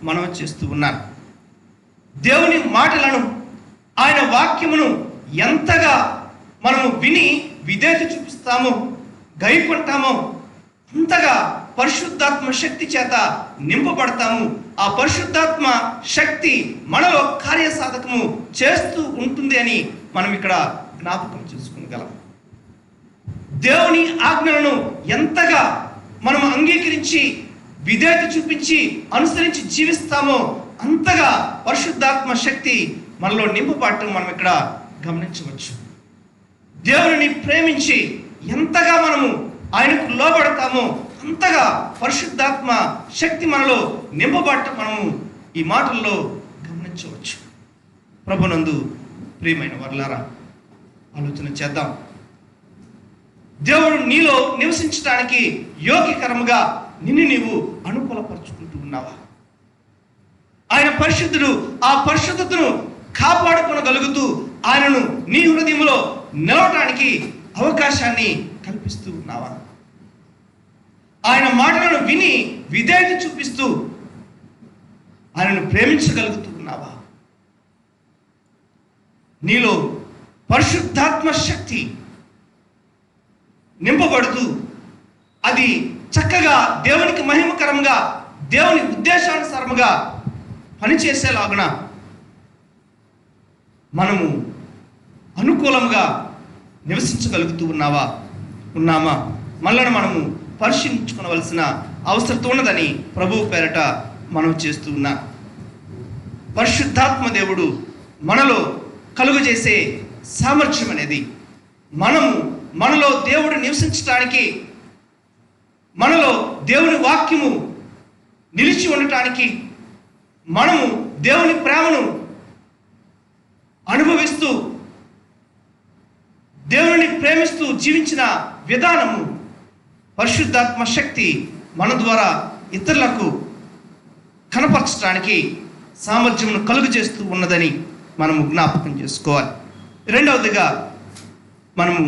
మనవి చేస్తూ ఉన్నాను. దేవుని మాటలను, ఆయన వాక్యమును ఎంతగా మనము విని విధేయత చూపిస్తామో, గైకొంటామో అంతగా పరిశుద్ధాత్మ శక్తి చేత నింపబడతాము. ఆ పరిశుద్ధాత్మ శక్తి మనలో కార్యసాధకము చేస్తూ ఉంటుంది అని మనం ఇక్కడ జ్ఞాపకం చేసుకోగలం. దేవుని ఆజ్ఞలను ఎంతగా మనం అంగీకరించి విధేయత చూపించి అనుసరించి జీవిస్తామో అంతగా పరిశుద్ధాత్మ శక్తి మనలో నింపబడటం మనం ఇక్కడ గమనించవచ్చు. దేవుని ప్రేమించి ఎంతగా మనము ఆయనకు లోబడతామో అంతగా పరిశుద్ధాత్మ శక్తి మనలో నింపబడటం మనము ఈ మాటల్లో గమనించవచ్చు. ప్రభునందు ప్రియమైన వర్లారా, ఆలోచన చేద్దాం. దేవుడు నీలో నివసించడానికి యోగ్యకరముగా నిన్ను నీవు అనుకూలపరుచుకుంటూ ఉన్నావా? ఆయన పరిశుద్ధుడు. ఆ పరిశుద్ధతను కాపాడుకొనగలుగుతూ ఆయనను నీ హృదయంలో నిలవటానికి అవకాశాన్ని కల్పిస్తూ ఉన్నావా? ఆయన మాటలను విని విధేయత చూపిస్తూ ఆయనను ప్రేమించగలుగుతూ ఉన్నావా? నీలో పరిశుద్ధాత్మ శక్తి నింపబడుతూ అది చక్కగా దేవునికి మహిమకరంగా, దేవుని ఉద్దేశానుసారముగా పనిచేసేలాగున మనము అనుకూలంగా నివసించగలుగుతూ ఉన్నామా? మనల్ని మనము పరిశీలించుకోవలసిన అవసరం ఉన్నదని ప్రభువు పేరట మనం చేస్తూ ఉన్నాం. పరిశుద్ధాత్మ దేవుడు మనలో కలుగజేసే సామర్థ్యం అనేది మనలో దేవుడు నివసించడానికి, మనలో దేవుని వాక్యము నిలిచి ఉండటానికి, మనము దేవుని ప్రేమను అనుభవిస్తూ దేవుని ప్రేమిస్తూ జీవించిన విధానము, పరిశుద్ధాత్మ శక్తి మన ద్వారా ఇతరులకు కనపరచడానికి సామర్థ్యమును కలుగు చేస్తూ ఉన్నదని మనము జ్ఞాపకం చేసుకోవాలి. రెండవదిగా మనము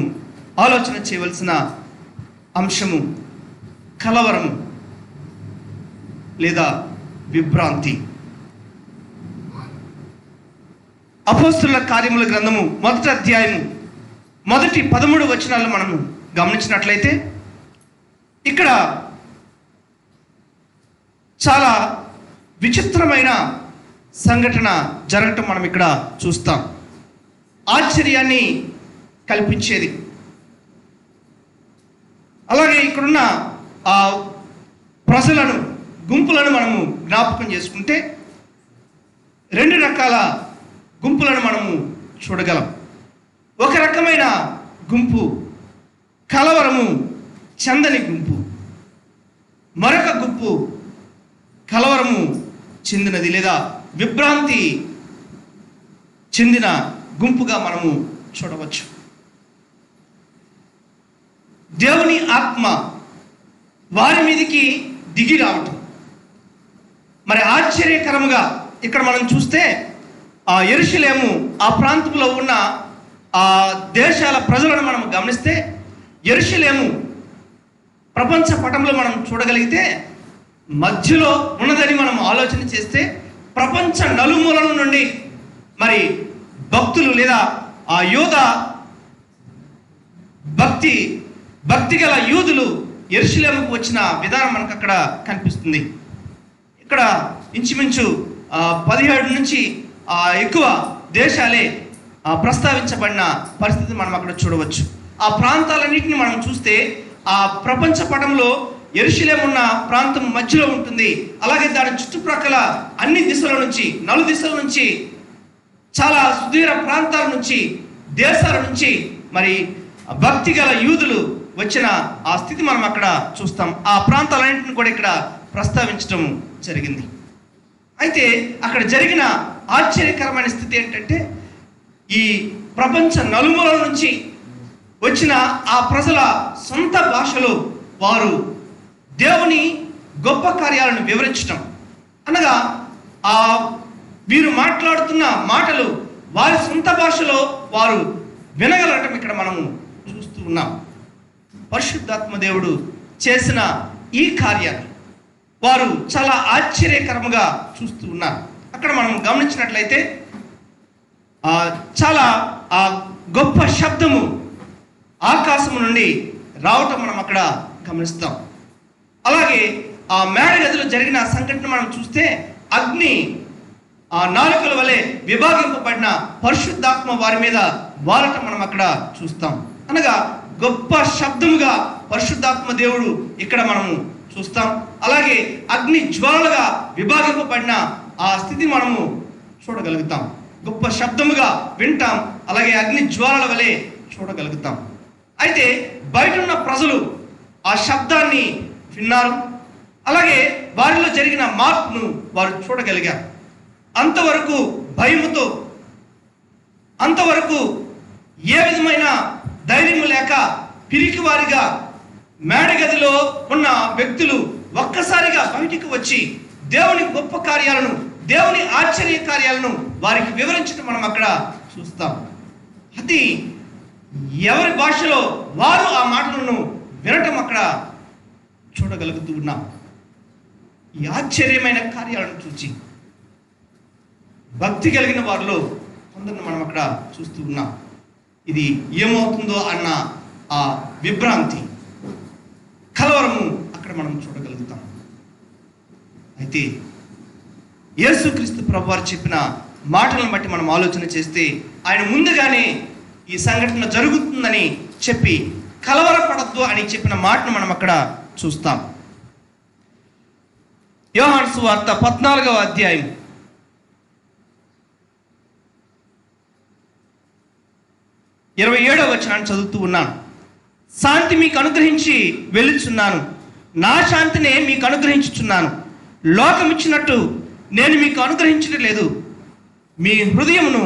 ఆలోచన చేయవలసిన అంశము కలవరము లేదా విభ్రాంతి. అపోస్తలుల కార్యముల గ్రంథము 1వ అధ్యాయము మొదటి 13 వచనాలను మనము గమనించినట్లయితే ఇక్కడ చాలా విచిత్రమైన సంఘటన జరగటం మనం ఇక్కడ చూస్తాం. ఆశ్చర్యాన్ని కల్పించేది. అలాగే ఇక్కడున్న ఆ ప్రజలను, గుంపులను మనము జ్ఞాపకం చేసుకుంటే 2 రకాల గుంపులను మనము చూడగలం. ఒక రకమైన గుంపు కలవరము చెందని గుంపు, మరొక గుంపు కలవరము చెందినది లేదా విభ్రాంతి చెందిన గుంపుగా మనము చూడవచ్చు. దేవుని ఆత్మ వారి మీదకి దిగి రావటం మరి ఆశ్చర్యకరముగా ఇక్కడ మనం చూస్తే ఆ యెరూషలేము ఆ ప్రాంతంలో ఉన్న ఆ దేశాల ప్రజలను మనం గమనిస్తే యెరూషలేము ప్రపంచ పటంలో మనం చూడగలిగితే మధ్యలో ఉన్నదని మనం ఆలోచన చేస్తే ప్రపంచ నలుమూలల నుండి మరి భక్తులు లేదా ఆ యూద భక్తి గల యూదులు యెరూషలేముకు వచ్చిన విధానం మనకు అక్కడ కనిపిస్తుంది. ఇక్కడ ఇంచుమించు 17 నుంచి ఎక్కువ దేశాలే ప్రస్తావించబడిన పరిస్థితి మనం అక్కడ చూడవచ్చు. ఆ ప్రాంతాలన్నింటినీ మనం చూస్తే ఆ ప్రపంచ పటంలో యెరూషలేము ఉన్న ప్రాంతం మధ్యలో ఉంటుంది. అలాగే దాని చుట్టుప్రక్కల అన్ని దిశల నుంచి, నలుదిశల నుంచి, చాలా సుదూర ప్రాంతాల నుంచి, దేశాల నుంచి మరి భక్తి గల యూదులు వచ్చిన ఆ స్థితి మనం అక్కడ చూస్తాం. ఆ ప్రాంతాలన్నింటిని కూడా ఇక్కడ ప్రస్తావించడం జరిగింది. అయితే అక్కడ జరిగిన ఆశ్చర్యకరమైన స్థితి ఏంటంటే ఈ ప్రపంచ నలుమూలల నుంచి వచ్చిన ఆ ప్రజల సొంత భాషలో వారు దేవుని గొప్ప కార్యాలను వివరించటం, అనగా ఆ వీరు మాట్లాడుతున్న మాటలు వారి సొంత భాషలో వారు వినగలగటం ఇక్కడ మనము చూస్తూ ఉన్నాం. పరిశుద్ధాత్మ దేవుడు చేసిన ఈ కార్యాన్ని వారు చాలా ఆశ్చర్యకరంగా చూస్తూ ఉన్నారు. అక్కడ మనం గమనించినట్లయితే చాలా ఆ గొప్ప శబ్దము ఆకాశము నుండి రావటం మనం అక్కడ గమనిస్తాం. అలాగే ఆ మేడగదిలో జరిగిన సంఘటన మనం చూస్తే అగ్ని ఆ నాలుకల వలె విభాగింపబడిన పరిశుద్ధాత్మ వారి మీద వారటం మనం అక్కడ చూస్తాం. అనగా గొప్ప శబ్దముగా పరిశుద్ధాత్మ దేవుడు ఇక్కడ మనము చూస్తాం. అలాగే అగ్ని జ్వాలలుగా విభాగింపబడిన ఆ స్థితి మనము చూడగలుగుతాం. గొప్ప శబ్దముగా వింటాం, అలాగే అగ్ని జ్వాలల వలె చూడగలుగుతాం. అయితే బయట ఉన్న ప్రజలు ఆ శబ్దాన్ని విన్నారు, అలాగే వారిలో జరిగిన మార్పును వారు చూడగలిగారు. అంతవరకు భయముతో అంతవరకు ఏ విధమైన ధైర్యం లేక పిరికివారిగా మేడగదిలో ఉన్న వ్యక్తులు ఒక్కసారిగా బయటికి వచ్చి దేవుని గొప్ప కార్యాలను, దేవుని ఆశ్చర్య కార్యాలను వారికి వివరించడం మనం అక్కడ చూస్తాం. అది ఎవరి భాషలో వారు ఆ మాటలను వినటం అక్కడ చూడగలుగుతూ ఉన్నాం. ఈ ఆశ్చర్యమైన కార్యాలను చూచి భక్తి కలిగిన వారిలో కొందరిని మనం అక్కడ చూస్తూ ఉన్నాం. ఇది ఏమవుతుందో అన్న ఆ విభ్రాంతి, కలవరము అక్కడ మనం చూడగలుగుతాం. అయితే యేసుక్రీస్తు ప్రభువారు చెప్పిన మాటలను బట్టి మనం ఆలోచన చేస్తే ఆయన ముందుగానే ఈ సంఘటన జరుగుతుందని చెప్పి కలవరపడద్దు అని చెప్పిన మాటను మనం అక్కడ చూస్తాం. యోహాను సువార్త 14వ అధ్యాయం 27వ వచనాన్ని చదువుతూ ఉన్నాను. శాంతి మీకు అనుగ్రహించి వెళ్ళుచున్నాను, నా శాంతినే మీకు అనుగ్రహించుచున్నాను. లోకం ఇచ్చినట్టు నేను మీకు అనుగ్రహించడం లేదు. మీ హృదయమును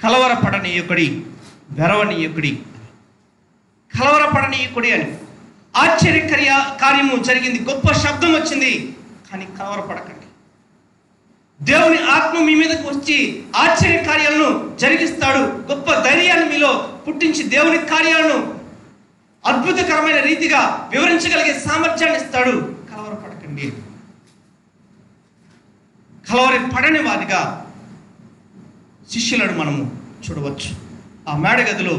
కలవరపడనీయకుడి, వెరవనీయకుడి. కలవరపడనీయకుడి అని ఆశ్చర్య కార్యము జరిగింది, గొప్ప శబ్దం వచ్చింది, కానీ కలవరపడకండి. దేవుని ఆత్మ మీ మీదకి వచ్చి ఆశ్చర్య కార్యాలను జరిగిస్తాడు. గొప్ప ధైర్యాన్ని మీలో పుట్టించి దేవుని కార్యాలను అద్భుతకరమైన రీతిగా వివరించగలిగే సామర్థ్యాన్ని ఇస్తాడు. కలవరపడకండి. కలవరపడని వారిగా శిష్యులను మనము చూడవచ్చు. ఆ మేడగదిలో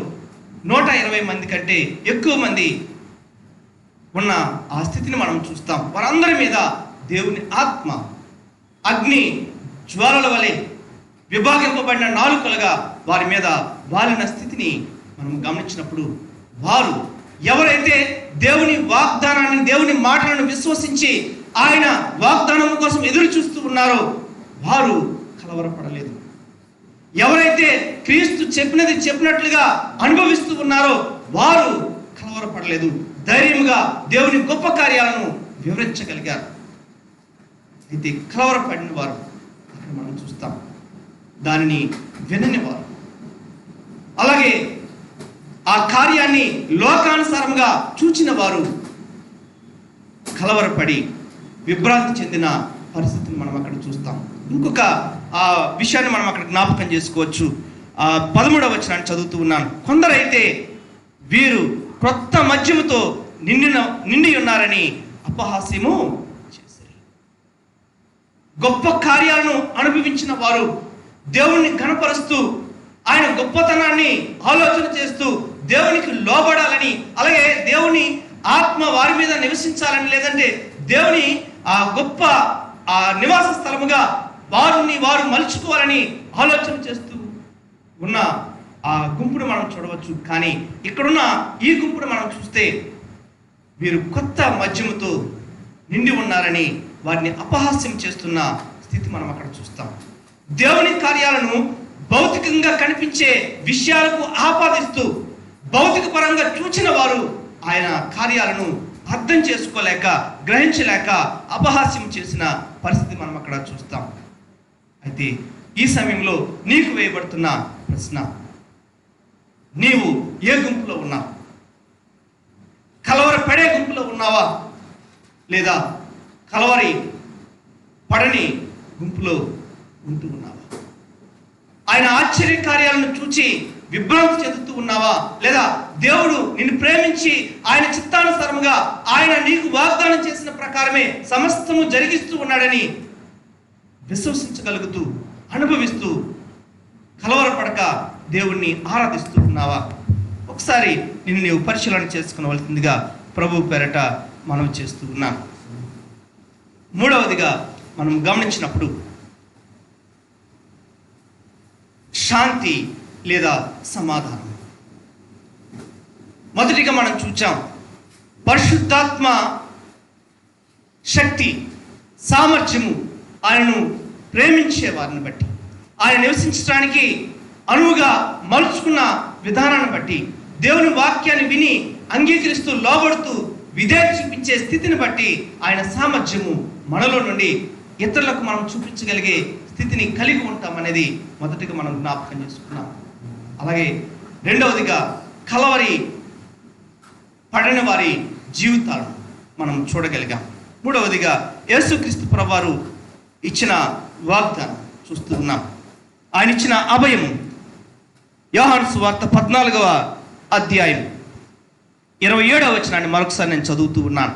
120 మంది కంటే ఎక్కువ మంది ఉన్న ఆ స్థితిని మనం చూస్తాం. వారందరి మీద దేవుని ఆత్మ అగ్ని జ్వాలల వలె విభాగింపబడిన నాలుకలుగా వారి మీద వాలిన స్థితిని మనం గమనించినప్పుడు, వారు ఎవరైతే దేవుని వాగ్దానాన్ని, దేవుని మాటలను విశ్వసించి ఆయన వాగ్దానం కోసం ఎదురు చూస్తూ ఉన్నారో వారు కలవరపడలేదు. ఎవరైతే క్రీస్తు చెప్పినది చెప్పినట్లుగా అనుభవిస్తూ ఉన్నారో వారు కలవరపడలేదు. ధైర్యంగా దేవుని గొప్ప కార్యాలను వివరించగలిగారు. అయితే కలవరపడిన వారు అక్కడ మనం చూస్తాం, దానిని వినని వారు, అలాగే ఆ కార్యాన్ని లోకానుసారంగా చూచిన వారు కలవరపడి విభ్రాంతి చెందిన పరిస్థితిని మనం అక్కడ చూస్తాం. ఇంకొక ఆ విషయాన్ని మనం అక్కడ జ్ఞాపకం చేసుకోవచ్చు. 13వ వచనాన్ని చదువుతూ ఉన్నాను. కొందరైతే వీరు క్రొత్త మద్యముతో నిండి ఉన్నారని అపహాస్యము చేశారు. గొప్ప కార్యాలను అనుభవించిన వారు దేవుణ్ణి ఘనపరుస్తూ ఆయన గొప్పతనాన్ని ఆలోచన చేస్తూ దేవునికి లోబడాలని, అలాగే దేవుని ఆత్మ వారి మీద నివసించాలని, లేదంటే దేవుని ఆ గొప్ప ఆ నివాస స్థలముగా వారిని వారు మలుచుకోవాలని ఆలోచన చేస్తూ ఉన్న ఆ గుంపును మనం చూడవచ్చు. కానీ ఇక్కడున్న ఈ గుంపును మనం చూస్తే వీరు కొత్త మద్యముతో నిండి ఉన్నారని వారిని అపహాస్యం చేస్తున్న స్థితి మనం అక్కడ చూస్తాం. దేవుని కార్యాలను భౌతికంగా కనిపించే విషయాలకు ఆపాదిస్తూ భౌతిక పరంగా చూచిన వారు ఆయన కార్యాలను అర్థం చేసుకోలేక, గ్రహించలేక అపహాస్యం చేసిన పరిస్థితి మనం అక్కడ చూస్తాం. అయితే ఈ సమయంలో నీకు వేయబడుతున్న ప్రశ్న, నీవు ఏ గుంపులో ఉన్నావు? కలవరపడే గుంపులో ఉన్నావా, లేదా కలవరి పడని గుంపులో ఉంటూ ఉన్నావా? ఆయన ఆశ్చర్య కార్యాలను చూచి విభ్రాంతి చెందుతూ ఉన్నావా, లేదా దేవుడు నిన్ను ప్రేమించి ఆయన చిత్తానుసారముగా ఆయన నీకు వాగ్దానం చేసిన ప్రకారమే సమస్తము జరిగిస్తూ ఉన్నాడని విశ్వసించగలుగుతూ అనుభవిస్తూ కలవరపడక దేవుణ్ణి ఆరాధిస్తూ ఉన్నావా? ఒకసారి నిన్ను నీవు పరిశీలన చేసుకునవలసిందిగా ప్రభు పేరట మనం చేస్తూ ఉన్నాం. మూడవదిగా మనం గమనించినప్పుడు శాంతి లేదా సమాధానం. మొదటిగా మనం చూచాం పరిశుద్ధాత్మ శక్తి, సామర్థ్యము ఆయనను ప్రేమించే వారిని బట్టి, ఆయన నివసించడానికి అనువుగా మలుచుకున్న విధానాన్ని బట్టి, దేవుని వాక్యాన్ని విని అంగీకరిస్తూ లోబడుతూ విధేయత చూపించే స్థితిని బట్టి ఆయన సామర్థ్యము మనలో నుండి ఇతరులకు మనం చూపించగలిగే స్థితిని కలిగి ఉంటాం అనేది మొదటిగా మనం జ్ఞాపకం చేసుకున్నాం. అలాగే రెండవదిగా కలవరి పడిన వారి జీవితాలను మనం చూడగలిగాం. మూడవదిగా యేసుక్రీస్తు ప్రభువారు ఇచ్చిన వాగ్దానం చూస్తూ ఉన్నాం. ఆయన ఇచ్చిన అభయము యోహాను సువార్త 14వ అధ్యాయం 27వ వచనాన్ని మరొకసారి నేను చదువుతూ ఉన్నాను.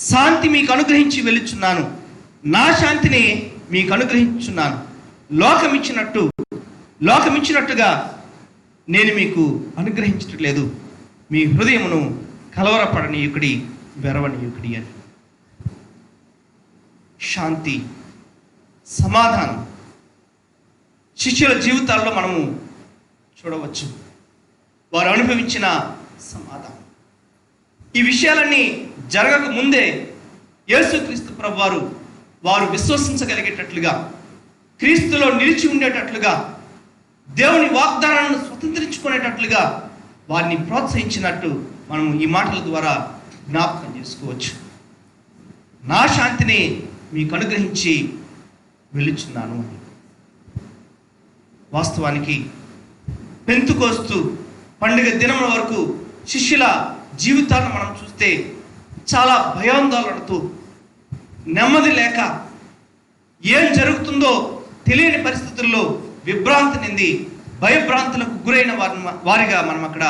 శాంతి మీకు అనుగ్రహించి వెళ్ళుచున్నాను, నా శాంతిని మీకు అనుగ్రహించున్నాను. లోకమిచ్చినట్టుగా నేను మీకు అనుగ్రహించట్లేదు. మీ హృదయమును కలవరపడనీయుకుడి, వెరవనీయుకుడి అని. శాంతి, సమాధానం శిష్యుల జీవితాల్లో మనము చూడవచ్చు. వారు అనుభవించిన సమాధానం. ఈ విషయాలన్నీ జరగక ముందే యేసుక్రీస్తు ప్రభువారు వారు విశ్వసించగలిగేటట్లుగా, క్రీస్తులో నిలిచి ఉండేటట్లుగా, దేవుని వాగ్దానాలను స్వతంత్రించుకునేటట్లుగా వారిని ప్రోత్సహించినట్టు మనము ఈ మాటల ద్వారా జ్ఞాపకం చేసుకోవచ్చు. నా శాంతిని మీకు అనుగ్రహించి వెళ్ళుచున్నాను అని. వాస్తవానికి పెంతుకోస్తు పండుగ దినముల వరకు శిష్యుల జీవితాలను మనం చూస్తే చాలా భయాందోళనతో, నెమ్మది లేక, ఏం జరుగుతుందో తెలియని పరిస్థితుల్లో విభ్రాంతి నింది భయభ్రాంతులకు గురైన వారిగా మనం అక్కడ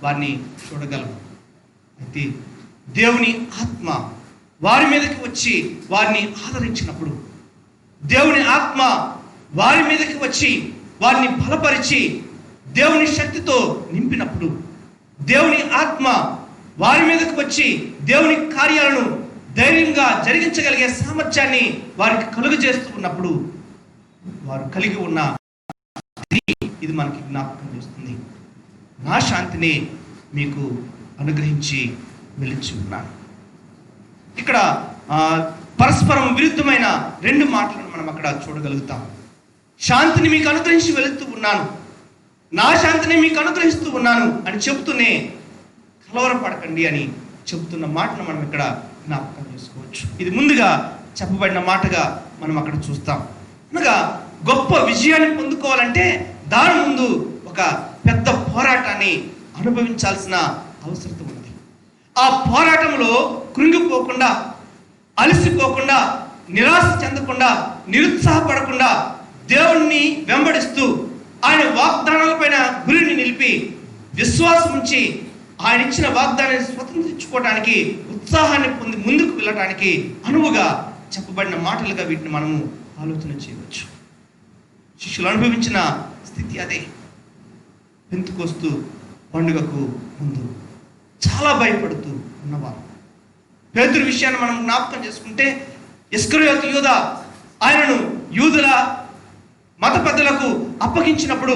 వారిని చూడగలం. అయితే దేవుని ఆత్మ వారి మీదకి వచ్చి వారిని ఆదరించినప్పుడు, దేవుని ఆత్మ వారి మీదకి వచ్చి వారిని బలపరిచి దేవుని శక్తితో నింపినప్పుడు, దేవుని ఆత్మ వారి మీదకి వచ్చి దేవుని కార్యాలను ధైర్యంగా జరిగించగలిగే సామర్థ్యాన్ని వారికి కలుగజేస్తూ ఉన్నప్పుడు వారు కలిగి ఉన్న ఇది మనకి జ్ఞాపకం చేస్తుంది. నా శాంతిని మీకు అనుగ్రహించి వెలిచి ఉన్నాను. ఇక్కడ పరస్పరం విరుద్ధమైన రెండు మాటలను మనం అక్కడ చూడగలుగుతాం. శాంతిని మీకు అనుగ్రహించి వెళుతూ ఉన్నాను, నా శాంతిని మీకు అనుగ్రహిస్తూ ఉన్నాను అని చెబుతూనే కలవరపడకండి అని చెబుతున్న మాటను మనం ఇక్కడ జ్ఞాపకం చేసుకోవచ్చు. ఇది ముందుగా చెప్పబడిన మాటగా మనం అక్కడ చూస్తాం. అనగా గొప్ప విజయాన్ని పొందుకోవాలంటే దాని ముందు ఒక పెద్ద పోరాటాన్ని అనుభవించాల్సిన అవసరం ఉంది. ఆ పోరాటంలో కృంగిపోకుండా, అలసిపోకుండా, నిరాశ చెందకుండా, నిరుత్సాహపడకుండా దేవుణ్ణి వెంబడిస్తూ ఆయన వాగ్దానాలపైన గురిని నిలిపి విశ్వాసం ఉంచి ఆయన ఇచ్చిన వాగ్దానాన్ని స్వతంత్రించుకోవడానికి, ఉత్సాహాన్ని పొంది ముందుకు వెళ్ళటానికి అనువుగా చెప్పబడిన మాటలుగా వీటిని మనము ఆలోచన చేయవచ్చు. శిష్యులు అనుభవించిన స్థితి అదే. పెంతుకోస్తు పండుగకు ముందు చాలా భయపడుతూ ఉన్నవారు. పేతురు విషయాన్ని మనం జ్ఞాపకం చేసుకుంటే, ఇస్కరియోతు యూద ఆయనను యూదుల మత పెద్దలకు అప్పగించినప్పుడు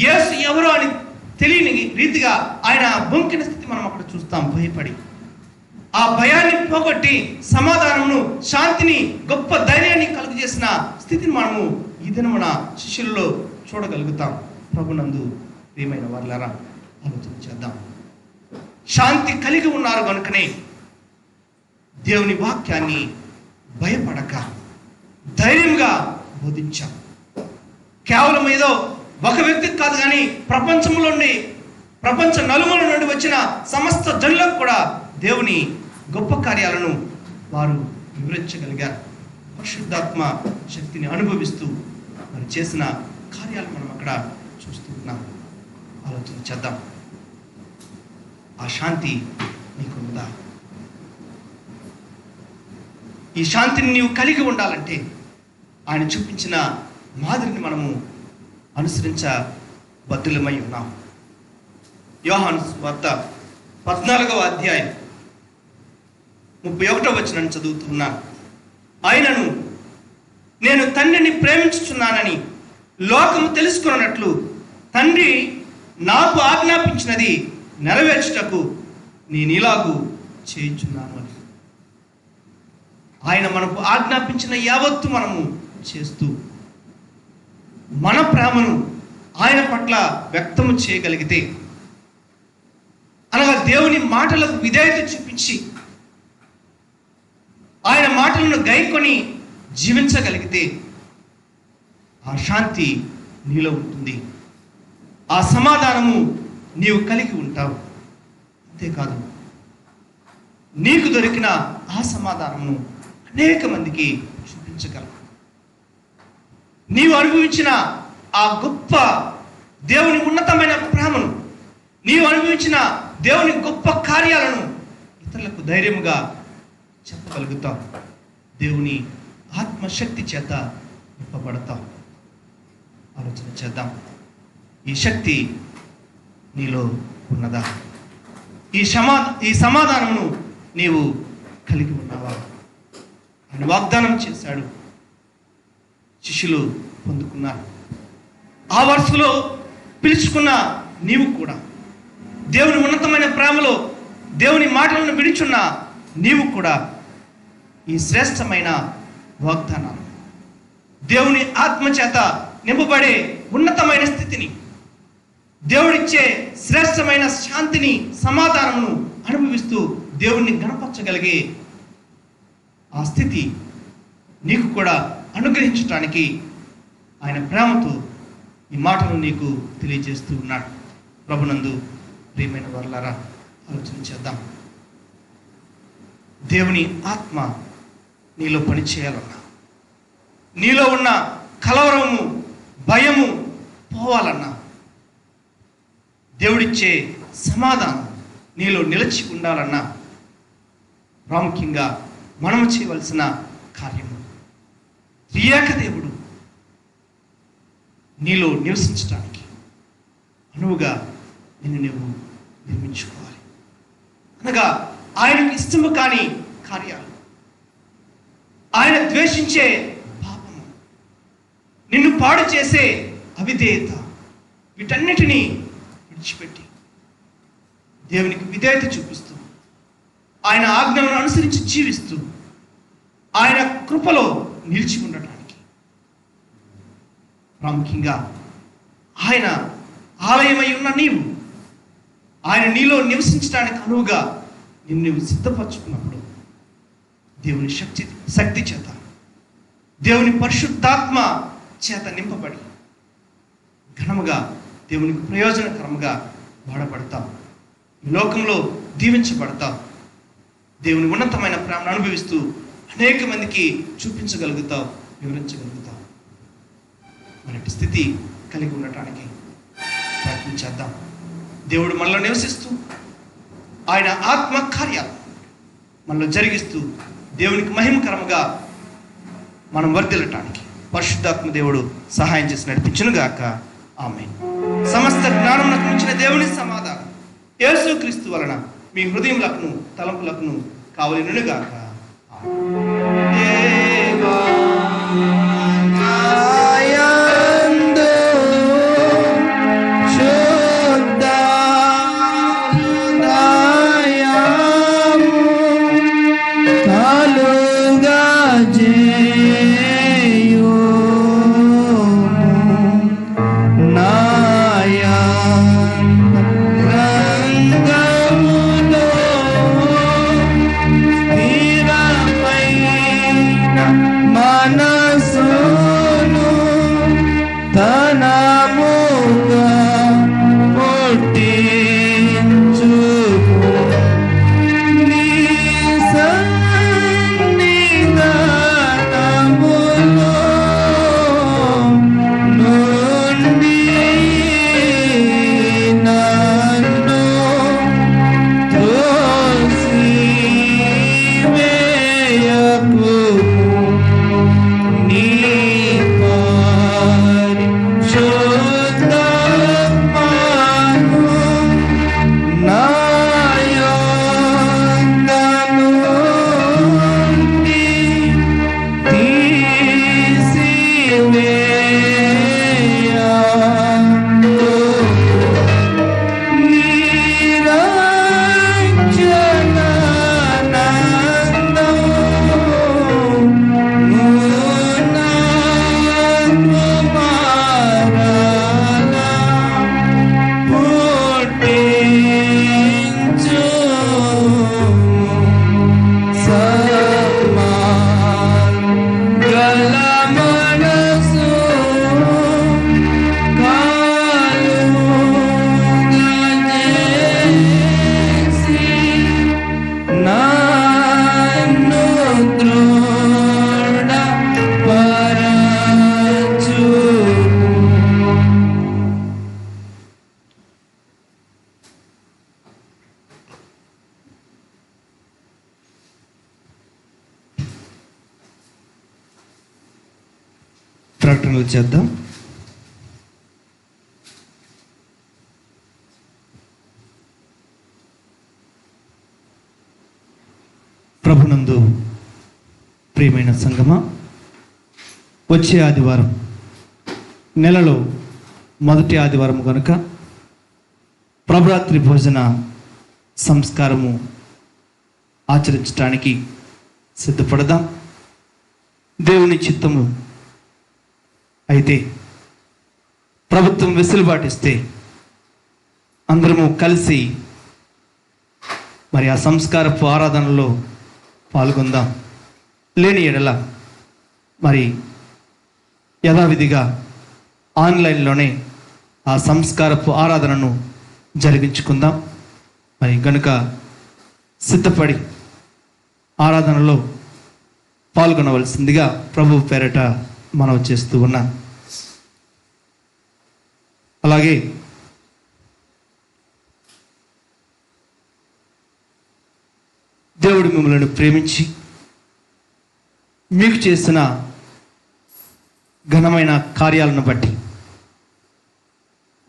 యేసు ఎవరో అని తెలియని రీతిగా ఆయన బొంకిన స్థితి మనం అక్కడ చూస్తాం. భయపడి ఆ భయాన్ని పోగొట్టి సమాధానమును, శాంతిని, గొప్ప ధైర్యాన్ని కలుగజేసిన స్థితిని మనము ఈ దినమున శిష్యులలో చూడగలుగుతాం. ప్రభునందు ప్రియమైన వారులారా, ఆలోచన చేద్దాం. శాంతి కలిగి ఉన్నారు కనుకనే దేవుని వాక్యాన్ని భయపడక ధైర్యంగా బోధించాం. కేవలం ఏదో ఒక వ్యక్తికి కాదు, కానీ ప్రపంచ నలుమూల నుండి వచ్చిన సమస్త జనులకు కూడా దేవుని గొప్ప కార్యాలను వారు వివరించగలిగారు. పరిశుద్ధాత్మ శక్తిని అనుభవిస్తూ వారు చేసిన కార్యాలు మనం అక్కడ చూస్తూ ఉన్నాం. ఆలోచన చేద్దాం. ఆ శాంతి నీకు ఉందా? ఈ శాంతిని నీవు కలిగి ఉండాలంటే ఆయన చూపించిన మాదిరిని మనము అనుసరించబద్ధులమై ఉన్నాం. యోహాను సువార్త 14వ అధ్యాయం 31వ వచనాన్ని చదువుతున్నాను. ఆయనను నేను తండ్రిని ప్రేమించుచున్నానని లోకము తెలుసుకున్నట్లు తండ్రి నాకు ఆజ్ఞాపించినది నెరవేర్చుటకు నేను ఇలాగూ చేయుచున్నాను అని. ఆయన మనకు ఆజ్ఞాపించిన యావత్తు మనము చేస్తూ మన ప్రేమను ఆయన పట్ల వ్యక్తము చేయగలిగితే, అనగా దేవుని మాటలకు విధేయత చూపించి ఆయన మాటలను గైకొని జీవించగలిగితే ఆ శాంతి నీలో ఉంటుంది. ఆ సమాధానము నీవు కలిగి ఉంటావు. అంతేకాదు, నీకు దొరికిన ఆ సమాధానమును అనేక మందికి చూపించగలవు. నీవు అనుభవించిన ఆ గొప్ప దేవుని ఉన్నతమైన ప్రేమను, నీవు అనుభవించిన దేవుని గొప్ప కార్యాలను ఇతరులకు ధైర్యముగా చెప్పగలుగుతావు. దేవుని ఆత్మశక్తి చేత నింపబడతావు. ఆలోచన చేద్దాం. ఈ శక్తి నీలో ఉన్నదా? ఈ సమాధానమును నీవు కలిగి ఉన్నావా? ఆయన వాగ్దానం చేశాడు, శిష్యులు పొందుకున్నారు. ఆ వరుసలో పిలుచుకున్న నీవు కూడా, దేవుని ఉన్నతమైన ప్రేమలో దేవుని మాటలను విడిచున్న నీవు కూడా ఈ శ్రేష్టమైన వాగ్దానాలు, దేవుని ఆత్మచేత నింపబడే ఉన్నతమైన స్థితిని, దేవుడిచ్చే శ్రేష్టమైన శాంతిని, సమాధానమును అనుభవిస్తూ దేవుణ్ణి గణపరచగలిగే ఆ స్థితి నీకు కూడా అనుగ్రహించడానికి ఆయన ప్రేమతో ఈ మాటను నీకు తెలియజేస్తూ ఉన్నాడు. ప్రభునందు ప్రియమైన వారలారా, ఆలోచన చేద్దాం. దేవుని ఆత్మ నీలో పనిచేయాలన్నా, నీలో ఉన్న కలవరము, భయము పోవాలన్నా, దేవుడిచ్చే సమాధానం నీలో నిలిచి ఉండాలన్నా, ప్రాముఖ్యంగా మనము చేయవలసిన కార్యము త్రియేక దేవుడు నీలో నివసించడానికి అనువుగా నిన్ను నువ్వు నిర్మించుకోవాలి. అనగా ఆయనకు ఇష్టము కాని కార్యాలు, ఆయన ద్వేషించే పాపము, నిన్ను పాడు చేసే అవిధేయత, వీటన్నిటినీ విడిచిపెట్టి దేవునికి విధేయత చూపిస్తూ, ఆయన ఆజ్ఞలను అనుసరించి జీవిస్తూ, ఆయన కృపలో నిలిచి ఉండటానికి, ప్రాముఖ్యంగా ఆయన ఆలయమై ఉన్న నీవు ఆయన నీలో నివసించడానికి అనువుగా నిన్ను సిద్ధపరచుకున్నప్పుడు దేవుని శక్తి చేత, దేవుని పరిశుద్ధాత్మ చేత నింపబడి ఘనముగా దేవునికి ప్రయోజనకరముగా వాడబడతావు. ఈ లోకంలో దీవించబడతావు. దేవుని ఉన్నతమైన ప్రేమను అనుభవిస్తూ అనేక మందికి చూపించగలుగుతావు, వివరించగలుగుతావు. మనటి స్థితి కలిగి ఉండటానికి ప్రయత్నించేద్దాం. దేవుడు మనలో నివసిస్తూ ఆయన ఆత్మ కార్యాలు మనలో జరిగిస్తూ దేవునికి మహిమకరముగా మనం వర్ధిల్లటానికి పరిశుద్ధాత్మ దేవుడు సహాయం చేసి నడిపించునుగాక. ఆమేన్. సమస్త జ్ఞానమునకు మించిన దేవుని సమాధానం యేసుక్రీస్తు వలన మీ హృదయములకు తలంపులకు కావలినుగాక. మా ప్రకటనలు చేద్దాం. ప్రభునందు ప్రియమైన సంగమా, వచ్చే ఆదివారం నెలలో మొదటి ఆదివారం కనుక ప్రభురాత్రి భోజన సంస్కారము ఆచరించడానికి సిద్ధపడదాం. దేవుని చిత్తము అయితే ప్రభుత్వం వెసులుబాటిస్తే అందరము కలిసి మరి ఆ సంస్కారపు ఆరాధనలో పాల్గొందాం. లేని ఎడల మరి యథావిధిగా ఆన్లైన్లోనే ఆ సంస్కారపు ఆరాధనను జరిగించుకుందాం. మరి గనుక సిద్ధపడి ఆరాధనలో పాల్గొనవలసిందిగా ప్రభు పేరట మనవి చేస్తూ ఉన్నాం. అలాగే దేవుడు మిమ్మల్ని ప్రేమించి మీకు చేసిన ఘనమైన కార్యాలను బట్టి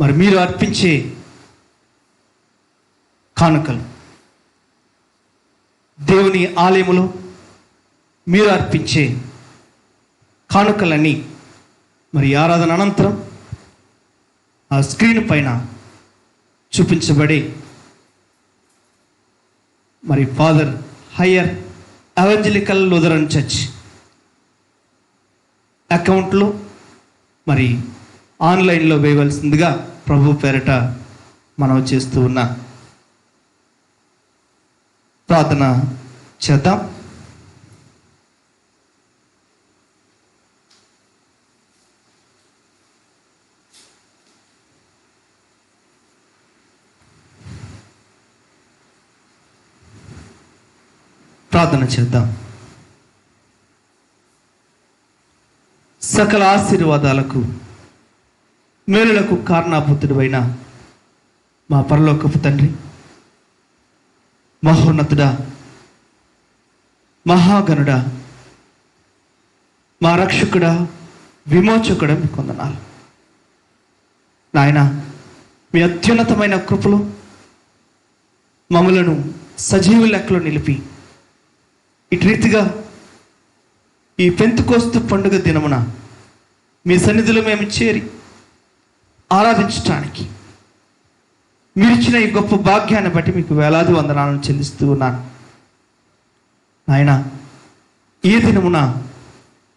మరి మీరు అర్పించే కానుకలు, దేవుని ఆలయములో మీరు అర్పించే కానుకలన్నీ మరి ఆరాధన అనంతరం ఆ స్క్రీన్ పైన చూపించబడే మరి ఫాదర్ హయ్యర్ ఎవెంజలికల్ లూథరన్ చర్చ్ అకౌంట్లో మరి ఆన్లైన్లో వేయవలసిందిగా ప్రభు పేరట మనం చేస్తూ ఉన్నా. ప్రార్థన చేద్దాం. ప్రార్థన చేద్దాం. సకల ఆశీర్వాదాలకు మేలులకు కారణాభూతుడైన మా పరలోకపు తండ్రి, మహోన్నతుడా, మహాగణుడా, మా రక్షకుడా, విమోచకుడా, మీకు వందనాలు నాయన. మీ అత్యున్నతమైన కృపలో మమ్మలను సజీవ లెక్కలో నిలిపి ఇటు రీతిగా ఈ పెంతెకోస్తు పండుగ దినమున మీ సన్నిధిలో మేము చేరి ఆరాధించటానికి మీరిచ్చిన ఈ గొప్ప భాగ్యాన్ని బట్టి మీకు వేలాది వందనాలను చెల్లిస్తూ ఉన్నాను ఆయన. ఈ దినమున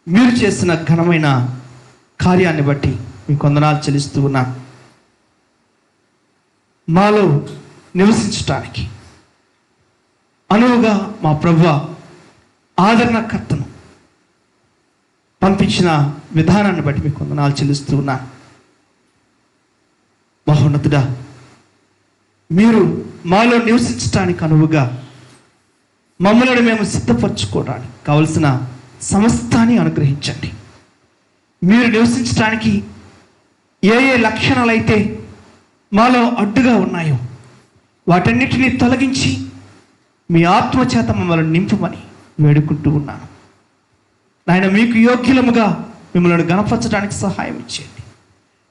మీరు చేసిన ఘనమైన కార్యాన్ని బట్టి మీకు వందనాలు చెల్లిస్తూ ఉన్నాను. మాలో నివసించటానికి అనువుగా మా ప్రభువా ఆదరణకర్తను పంపించిన విధానాన్ని బట్టి మీకు వందనాలు చెల్లిస్తూ ఉన్నాను. మహోన్నతుడా, మీరు మాలో నివసించటానికి అనువుగా మమ్మల్ని మేము సిద్ధపరచుకోవడానికి కావలసిన సమస్తాన్ని అనుగ్రహించండి. మీరు నివసించడానికి ఏ ఏ లక్షణాలైతే మాలో అడ్డుగా ఉన్నాయో వాటన్నిటినీ తొలగించి మీ ఆత్మచేత మమ్మల్ని నింపమని వేడుకుంటూ ఉన్నాను నాయన. మీకు యోగ్యులముగా మిమ్మల్ని గణపరచడానికి సహాయం ఇచ్చేయండి.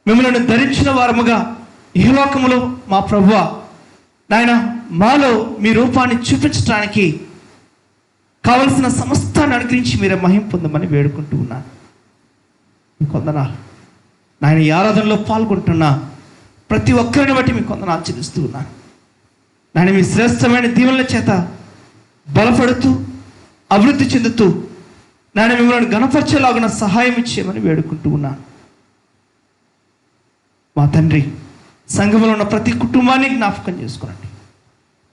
మిమ్మల్ని ధరించిన వారముగా ఇహలోకములో మా ప్రభువా నాయన మాలో మీ రూపాన్ని చూపించడానికి కావలసిన సమస్తాన్ని అనుగ్రహించి మీరే మహిమ పొందమని వేడుకుంటూ ఉన్నాను. మీకు వందనాలు నాయన. ఈ ఆరాధనలో పాల్గొంటున్న ప్రతి ఒక్కరిని బట్టి మీకు వందనాలు చెల్లిస్తూ ఉన్నాను నాయన. మీ శ్రేష్టమైన దీవెనల చేత బలపడుతూ అభివృద్ధి చెందుతూ నాయన మిమ్మల్ని గణపరచేలాగున సహాయం ఇచ్చేయమని వేడుకుంటూ ఉన్నాను మా తండ్రి. సంఘంలో ఉన్న ప్రతి కుటుంబాన్ని జ్ఞాపకం చేసుకోండి.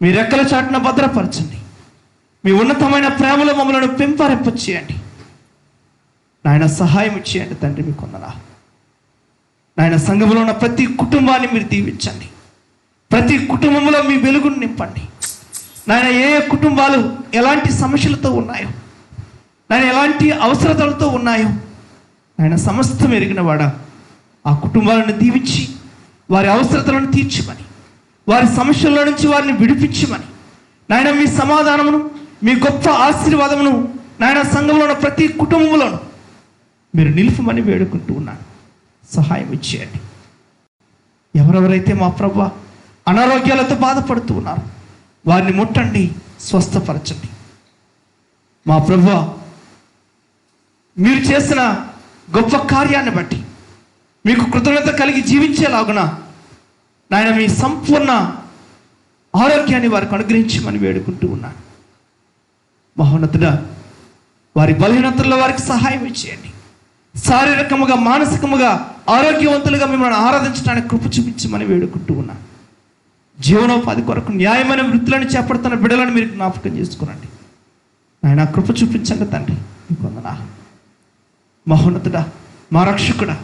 మీ రెక్కల చాటున భద్రపరచండి. మీ ఉన్నతమైన ప్రేమలో మమ్మల్ని పెంపరింపచేయండి నాయన. సహాయం ఇచ్చేయండి తండ్రి. మీకు వందనాలు నాయన. సంఘంలో ఉన్న ప్రతి కుటుంబాన్ని మీరు దీవించండి. ప్రతి కుటుంబంలో మీ వెలుగును నింపండి నాయన. ఏ ఏ కుటుంబాలు ఎలాంటి సమస్యలతో ఉన్నాయో నాయన, ఎలాంటి అవసరతలతో ఉన్నాయో నాయన సమస్తం ఎరిగిన వాడా ఆ కుటుంబాలను దీవించి వారి అవసరతలను తీర్చమని, వారి సమస్యల నుంచి వారిని విడిపించమని నాయన. మీ సమాధానమును, మీ గొప్ప ఆశీర్వాదమును నాయన సంఘంలో ఉన్న ప్రతి కుటుంబంలోను మీరు నిలుపుమని వేడుకుంటూ ఉన్నాను. సహాయం ఇచ్చేయండి. ఎవరెవరైతే మా ప్రభువా అనారోగ్యాలతో బాధపడుతూ ఉన్నారు వారిని ముట్టండి, స్వస్థపరచండి. మా ప్రభువా మీరు చేసిన గొప్ప కార్యాన్ని బట్టి మీకు కృతజ్ఞత కలిగి జీవించేలాగున నాయన మీ సంపూర్ణ ఆరోగ్యాన్ని వారికి అనుగ్రహించమని వేడుకుంటూ ఉన్నాను. మహోన్నతుడా, వారి బలహీనతల్లో వారికి సహాయం ఇచ్చేయండి. శారీరకముగా మానసికముగా ఆరోగ్యవంతులుగా మిమ్మల్ని ఆరాధించడానికి కృప చూపించమని వేడుకుంటూ ఉన్నాను. జీవనోపాధి కొరకు న్యాయమైన వృత్తులను చేపడుతున్న బిడ్డలను మీరు జ్ఞాపకం చేసుకునండి. ఆయన కృప చూపించండి తండ్రి. మీకు వందనాలు. మహోన్నతుడా, మా రక్షకుడా,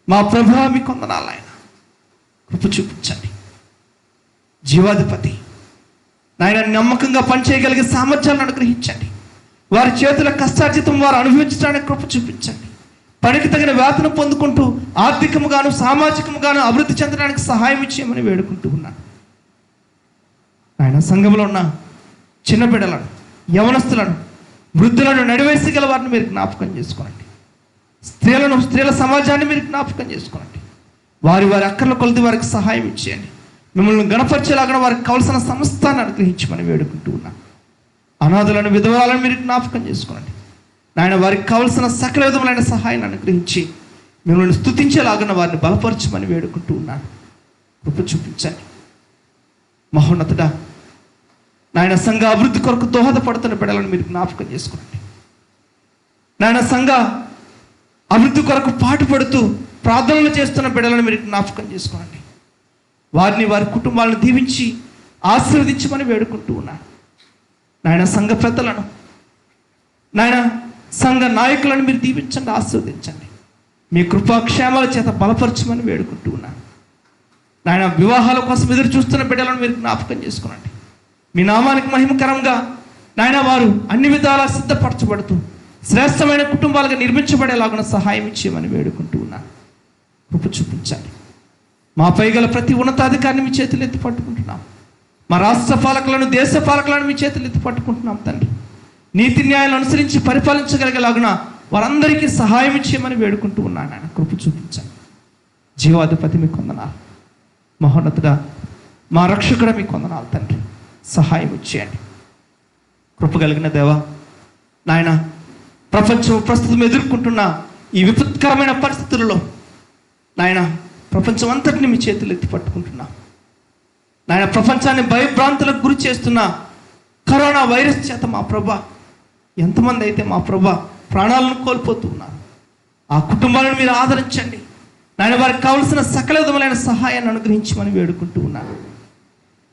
మా ప్రభువా, మీకు వందనాలు. ఆయన కృప చూపించండి. జీవాధిపతి నాయన నమ్మకంగా పనిచేయగలిగే సామర్థ్యాలను అనుగ్రహించండి. వారి చేతుల కష్టార్జితం వారు అనుభవించడానికి కృప చూపించండి. పనికి తగిన వేతనం పొందుకుంటూ ఆర్థికముగాను సామాజికముగాను అభివృద్ధి చెందడానికి సహాయం ఇచ్చేయమని వేడుకుంటూ ఉన్నాను. ఆయన సంఘంలో ఉన్న చిన్న బిడ్డలను, యవనస్తులను, వృద్ధులను, నడివేసి గల వారిని మీరు జ్ఞాపకం చేసుకోనండి. స్త్రీల సమాజాన్ని మీరు జ్ఞాపకం చేసుకోనండి. వారి అక్కర్ల కొలది వారికి సహాయం ఇచ్చేయండి. మిమ్మల్ని గణపరిచేలాగా వారికి కావలసిన సమస్తాన్ని అనుగ్రహించమని వేడుకుంటూ ఉన్నాను. అనాథులను, విధవరాలను మీరు జ్ఞాపకం చేసుకోనండి. నాయన వారికి కావలసిన సకల విధములైన సహాయాన్ని అనుగ్రహించి మిమ్మల్ని స్తుతించేలాగా వారిని బలపరచమని వేడుకుంటూ ఉన్నాను. కృప చూపించండి. మహోన్నతుడా, నాయన సంఘ అభివృద్ధి కొరకు దోహదపడుతున్న బిడ్డలను మీరు జ్ఞాపకం చేసుకోండి. నాయన సంఘ అభివృద్ధి కొరకు పాటుపడుతూ ప్రార్థనలు చేస్తున్న బిడ్డలను మీరు జ్ఞాపకం చేసుకోండి. వారిని, వారి కుటుంబాలను దీవించి ఆశీర్వదించమని వేడుకుంటూ ఉన్నాను. నాయన సంఘ పెద్దలను, నాయన సంఘ నాయకులను మీరు దీవించండి, ఆశీర్వదించండి. మీ కృపాక్షేమాల చేత బలపరచమని వేడుకుంటూ ఉన్నాను. నాయన వివాహాల కోసం ఎదురు చూస్తున్న బిడ్డలను మీరు జ్ఞాపకం చేసుకోనండి. మీ నామానికి మహిమకరంగా నాయన వారు అన్ని విధాలా సిద్ధపరచబడుతూ శ్రేష్టమైన కుటుంబాలుగా నిర్మించబడేలాగున సహాయం ఇచ్చేయమని వేడుకుంటూ ఉన్నాను. కృప చూపించండి. మా పైగల ప్రతి ఉన్నతాధికారిని మీ చేతులు ఎత్తి పట్టుకుంటున్నాం. మా రాష్ట్ర పాలకులను, దేశ పాలకులను మీ చేతులు ఎత్తి పట్టుకుంటున్నాం తండ్రి. నీతి న్యాయాలను అనుసరించి పరిపాలించగలిగేలాగున వారందరికీ సహాయం ఇచ్చేయమని వేడుకుంటూ ఉన్నాను. ఆయన కృప చూపించండి. జీవాధిపతి మీకు వందనాలు. మహోన్నతుడా, మా రక్షకుడా మీకు వందనాలు తండ్రి. సహాయం ఇచ్చేయండి. కృప కలిగిన దేవా, నాయన ప్రపంచం ప్రస్తుతం ఎదుర్కొంటున్న ఈ విపత్కరమైన పరిస్థితులలో నాయన ప్రపంచం అంతటిని మీ చేతులు ఎత్తి పట్టుకుంటున్నా. నాయన ప్రపంచాన్ని భయభ్రాంతులకు గురి చేస్తున్న కరోనా వైరస్ చేత మా ప్రభా ఎంతమంది అయితే మా ప్రభా ప్రాణాలను కోల్పోతూ ఉన్నారు. ఆ కుటుంబాలను మీరు ఆదరించండి. నాయన వారికి కావలసిన సకల విధములైన సహాయాన్ని అనుగ్రహించమని వేడుకుంటూ ఉన్నాను.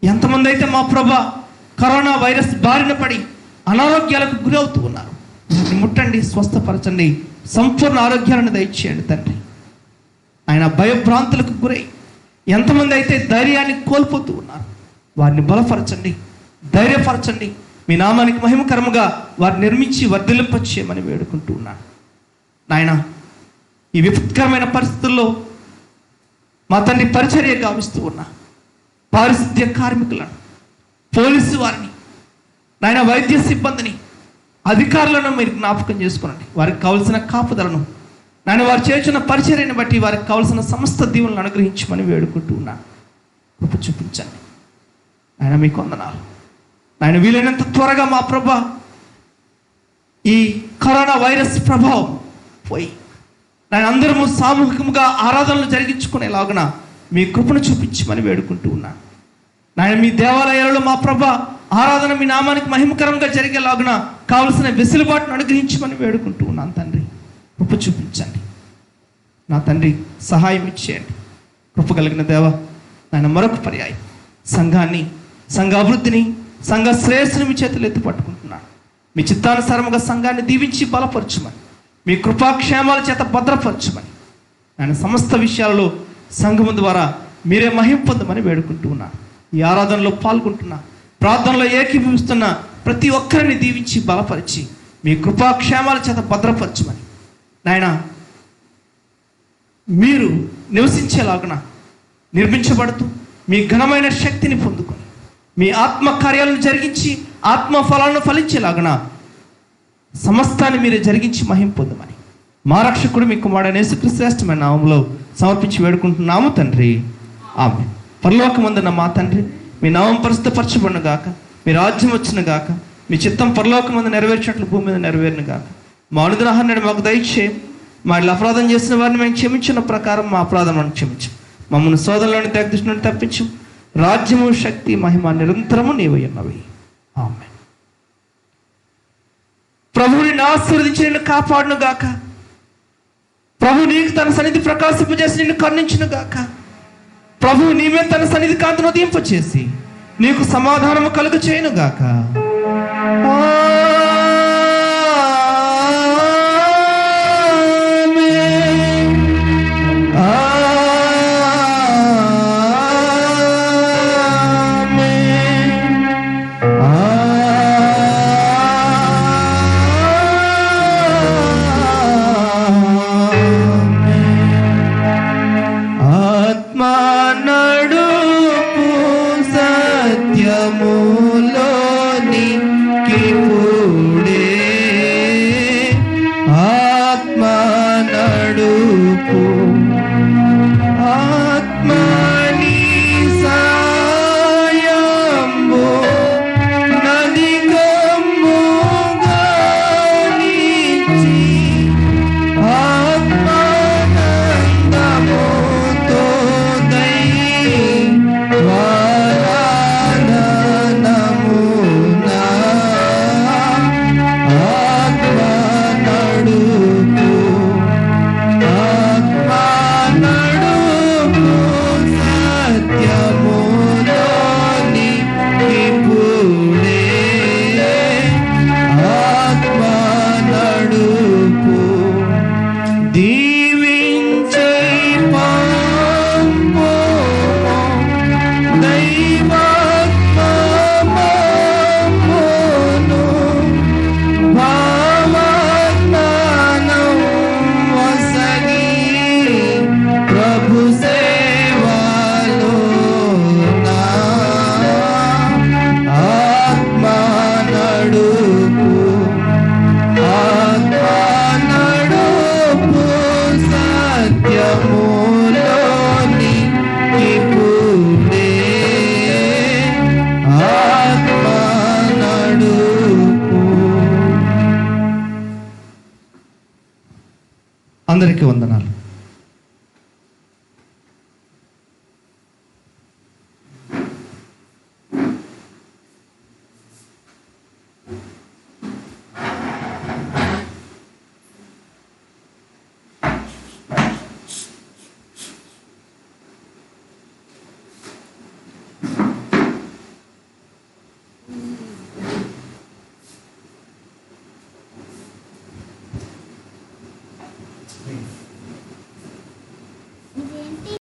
ఎంతమంది అయితే మా ప్రభా కరోనా వైరస్ బారిన పడి అనారోగ్యాలకు గురి అవుతూ ఉన్నారు, వారిని ముట్టండి, స్వస్థపరచండి, సంపూర్ణ ఆరోగ్యాలను దయచేయండి తండ్రి. ఆయన భయభ్రాంతులకు గురై ఎంతమంది అయితే ధైర్యాన్ని కోల్పోతూ ఉన్నారు, వారిని బలపరచండి, ధైర్యపరచండి. మీ నామానికి మహిమకరముగా వారిని నిర్మించి వర్ధిల్లింపచేయమని వేడుకుంటూ ఉన్నాను. నాయన ఈ విపత్కరమైన పరిస్థితుల్లో మా తండ్రి పరిచర్య గావిస్తూ ఉన్నా పారిశుద్ధ్య కార్మికులను, పోలీసు వారిని, నాయన వైద్య సిబ్బందిని, అధికారులను మీరు జ్ఞాపకం చేసుకోనండి. వారికి కావలసిన కాపుదలను, నాయన వారు చేస్తున్న పరిచర్యను బట్టి వారికి కావలసిన సమస్త దీవులను అనుగ్రహించమని వేడుకుంటూ ఉన్నాను. కృప చూపించండి. ఆయన మీకు వందనాలు. ఆయన వీలైనంత త్వరగా మా ప్రభా ఈ కరోనా వైరస్ ప్రభావం పోయి నేను అందరము సామూహికంగా ఆరాధనలు జరిగించుకునేలాగున మీ కృపను చూపించమని వేడుకుంటూ ఉన్నాను. నాయన మీ దేవాలయాలలో మా ప్రభా ఆరాధన మీ నామానికి మహిమకరంగా జరిగేలాగున కావలసిన వెసులుబాటును అనుగ్రహించమని వేడుకుంటూ ఉన్నాను తండ్రి. కృప చూపించండి నా తండ్రి, సహాయం ఇచ్చేయండి. కృప కలిగిన దేవ, ఆయన మరొక పర్యాయం సంఘాన్ని, సంఘ అభివృద్ధిని, సంఘ శ్రేయస్సుని మీ చేతులు ఎత్తి పట్టుకుంటున్నాను. మీ చిత్తానుసారముగా సంఘాన్ని దీవించి బలపరచమని, మీ కృపాక్షేమాల చేత భద్రపరచమని, ఆయన సమస్త విషయాలలో సంఘము ద్వారా మీరే మహిమ పొందమని వేడుకుంటూ ఉన్నాను. ఈ ఆరాధనలో పాల్గొంటున్నా, ప్రార్థనలో ఏకీభవిస్తున్న ప్రతి ఒక్కరిని దీవించి బలపరిచి మీ కృపాక్షేమాల చేత భద్రపరచమని, నాయన మీరు నివసించేలాగున నిర్మించబడుతూ మీ ఘనమైన శక్తిని పొందుకొని మీ ఆత్మ కార్యాలను జరిగించి ఆత్మ ఫలాలను ఫలించేలాగున సమస్తాన్ని మీరే జరిగించి మహిమ పొందమని మా రక్షకుడు మీ కుమారుడైన యేసుక్రీస్తు శ్రేష్టమైన నామములో సమర్పించి వేడుకుంటున్నాము తండ్రి. ఆమె. పరలోకమందున్న మా తండ్రి, మీ నామం పరిశుద్ధపరచబడును గాక, మీ రాజ్యం వచ్చును గాక, మీ చిత్తం పరలోకమందు నెరవేర్చినట్లు భూమి మీద నెరవేరును గాక. మా అనుదిన ఆహారాన్ని మాకు దయచేయం. మా ఇళ్ళ అపరాధం చేసిన వారిని మేము క్షమించిన ప్రకారం మా అపరాధం క్షమించు. మమ్మల్ని శోధనలోని దృష్టి నుండి తప్పించు. రాజ్యము, శక్తి, మహిమ నిరంతరము నీవై ఉన్నవి. ఆమె. ప్రభువు నిన్ను ఆశీర్వదించి నిన్ను కాపాడును గాక. ప్రభు నీకు తన సన్నిధి ప్రకాశింపజేసి నిన్ను కరుణించును గాక. ప్రభు నీ మీద తన సన్నిధి కాంతిని ఉదయింపచేసి నీకు సమాధానము కలుగ చేయను గాక. అందరికీ వందనాలు.